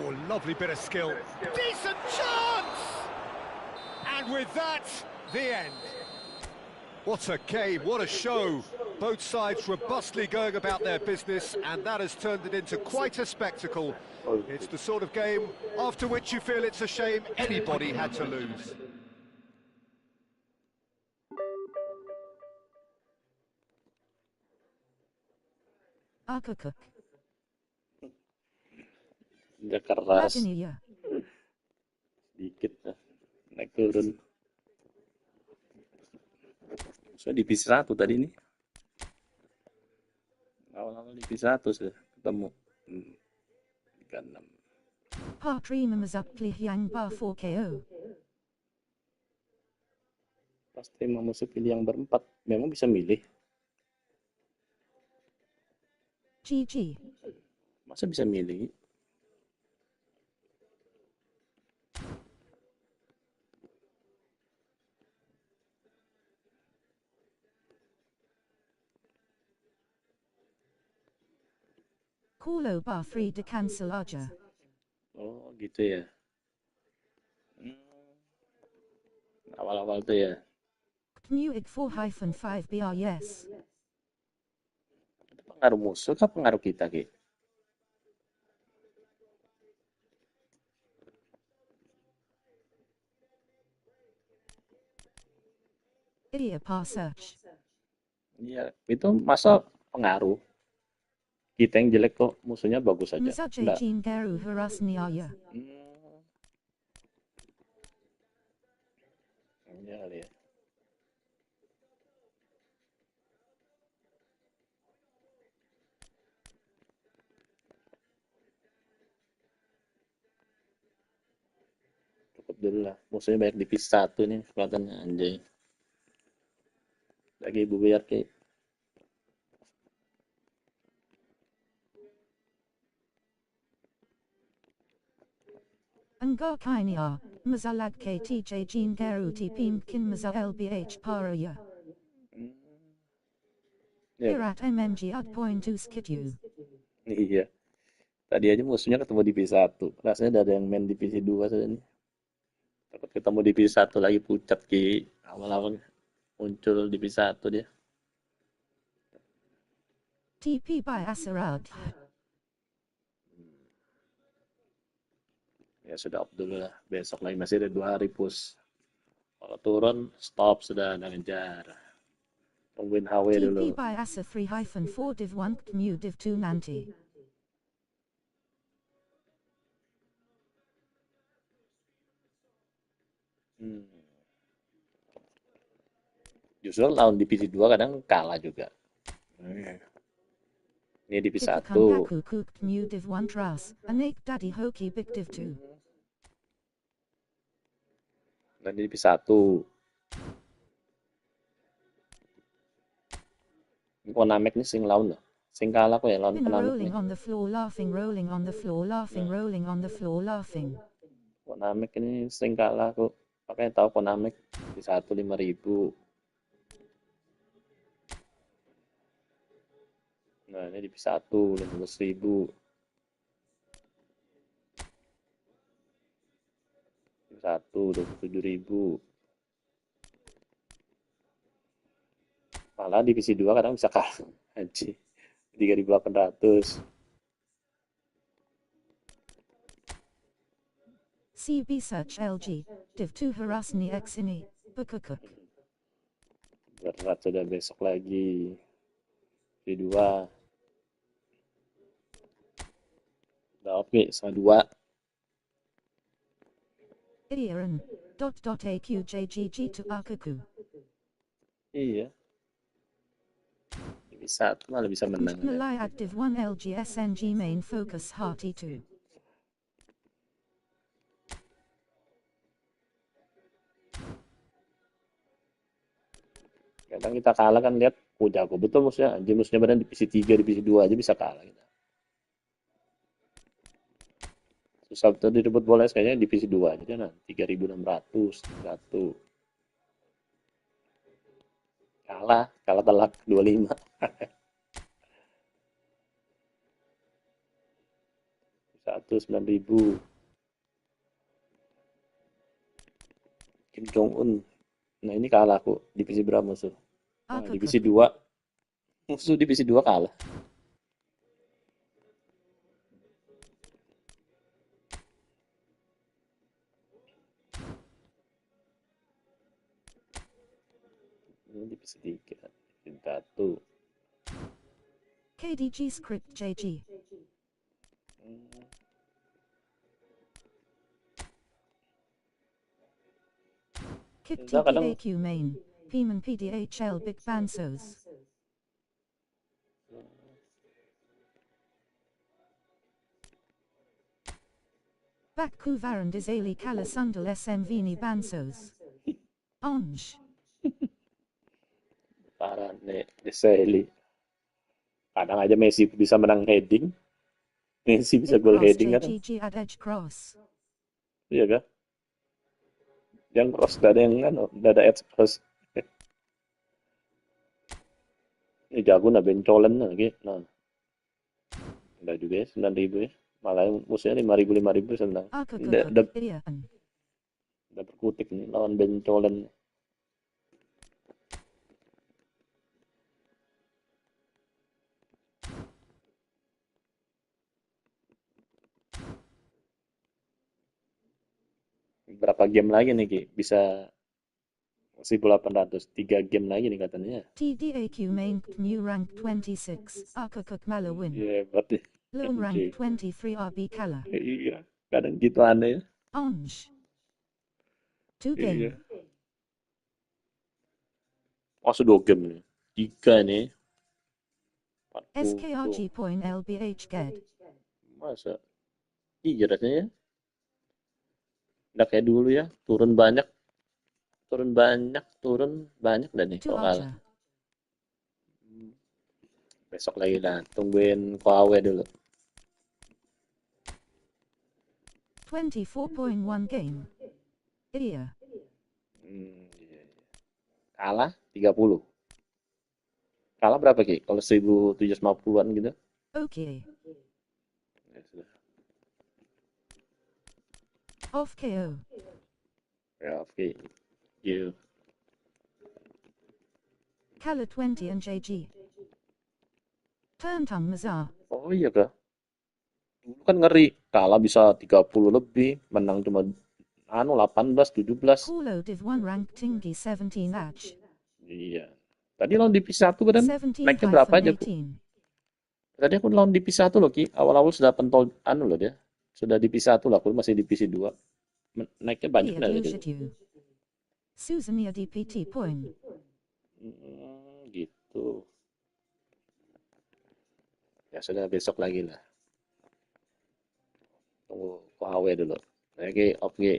Oh, lovely bit of skill. Decent chance! And with that, the end. What a game, what a show. Both sides robustly going about their business, and that has turned it into quite a spectacle. It's the sort of game after which you feel it's a shame anybody had to lose. Akakuk. Dia keras Lagania. sedikit lah. Naik turun. So divisi 1 tadi nih. Awal-awal divisi 1 sudah ketemu. 36. Patrima Mazapli Hyang Bar 4KO. Pasti mau musuh pilih yang berempat. Memang bisa milih. GG. Masa bisa milih? Paulo Bar 3 de cancel aja. Oh gitu ya. Awal-awal tuh ya. Kmuig 4-5 BR yes. Itu pengaruh musuh kah pengaruh kita, Ki? Iya par search. Iya, itu masa pengaruh. Kita yang jelek kok, musuhnya bagus aja. Mizaje Enggak. Jean Garu Harasniaya. Iya kali ya. Cukup dulu lah. Musuhnya banyak divisi 1 nih, kelihatannya anjay. Lagi ibu biar kayak. Anggar Kainia, Mazalag KTJ Jean Garu Tipimkin Maza LBH Paraya. Ya, Irat MMG at point to skidju. iya. Tadi aja musuhnya ketemu divisi 1. Rasanya ada yang main divisi 2 saja nih. Takut ketemu divisi 1 lagi pucat Ki. Awal-awal muncul divisi 1 dia. TP by Asarad. Ya sudah up dulu lah. Besok lagi masih ada 2 hari push. Kalau turun stop sudah ada ngejar. Tungguin HW dulu. TP by Asa 3-4 div 1 Kmu div 2 nanti. Justru lawan divisi 2 kadang kalah juga. Ini divisi 1. Kangaku Kuk Kmu div 1 Ras. Anak Daddy Hoki Big div 2. Dan divisi 1. Konamek nih sing lawan loh. Sing kalah kok ya lawan Winner Konamek rolling nih. on the floor, laughing, rolling on the floor, laughing, rolling on the floor, laughing. Konamek ini sing kalah kok. Makanya tahu Konamek di 1.500. Nah, ini divisi 1 15.000. Divisi 1 27.000. Malah divisi 2 kadang bisa kalah. Anjir. 3.800. CB search LG, Div 2 Harasni X ini, Bekukuk. Berat sudah besok lagi. Divisi 2. Udah oke, sama 2. Idiaran, .AQJGG to Akuku. Iya. Divisi 1 malah bisa menang. Malay Active 1 LG SNG main focus Hearty 2. Kadang kita kalah kan lihat, jago betul musuhnya. Anjir musuhnya badan divisi 3, divisi 2 aja bisa kalah kita. Susah betul direbut bola kayaknya divisi 2 aja nah. 3.600 1. Kalah telak 25. 9.000. Kim Jong Un. Nah, ini kalah kok. Divisi berapa musuh? Nah, divisi 2. Musuh divisi 2 kalah. Ini divisi 3. Divisi 1. KDG script JG. Kit TPAQ main, Pieman PDHL Big Bansos. Bakku Varan Dizali Kalasundal SMVini Bansos. Onj. Parah nih, Deseli. Kadang aja Messi bisa menang heading. Messi bisa gol heading kan? JGG at edge cross. Iya kan? Yang cross gak ada yang kan? Gak ada edge cross. Ini jago nah bencolen nah gitu. Nah. Enggak juga ya 9.000 ya. Malah musuhnya 5.000 senang. Udah berkutik nih lawan bencolen. Berapa game lagi nih Ki? Bisa 1.800. 3 game lagi nih katanya. TDAQ main new rank 26. Akakuk Mala win. Iya, berarti. Lone rank 23 RB Kala. Iya, kadang gitu aneh ya. Onj. 2 game. Iya. Masuk 2 game nih. 3 nih. SKRG point LBH GED. Masa? Iya rasanya ya. Udah kayak dulu ya. Turun banyak dan nih kalau kalah. Besok lagi lah. Tungguin Koawe dulu. 24.1 game. Iya. Kalah 30. Kalah berapa Ki? Kalau 1.750-an gitu? Oke. Ya sudah. Off KO. Ya oke. You. Kala 20 and JG. Turn Tung Mazar. Oh iya kah? Dulu kan ngeri. Kalah bisa 30 lebih. Menang cuma 18, 17. Kulo Div 1 rank tinggi 17 match. Iya. Tadi lawan divisi 1 badan 17 naiknya berapa aja, Bu? 18. Tadi aku lawan divisi 1 loh, Ki. Awal-awal sudah pentol loh dia. Sudah divisi 1 lah, aku masih divisi 2. Naiknya banyak dari itu. Susan ya DPT point. Gitu. Ya sudah besok lagi lah. Tunggu KW dulu. Oke, oke.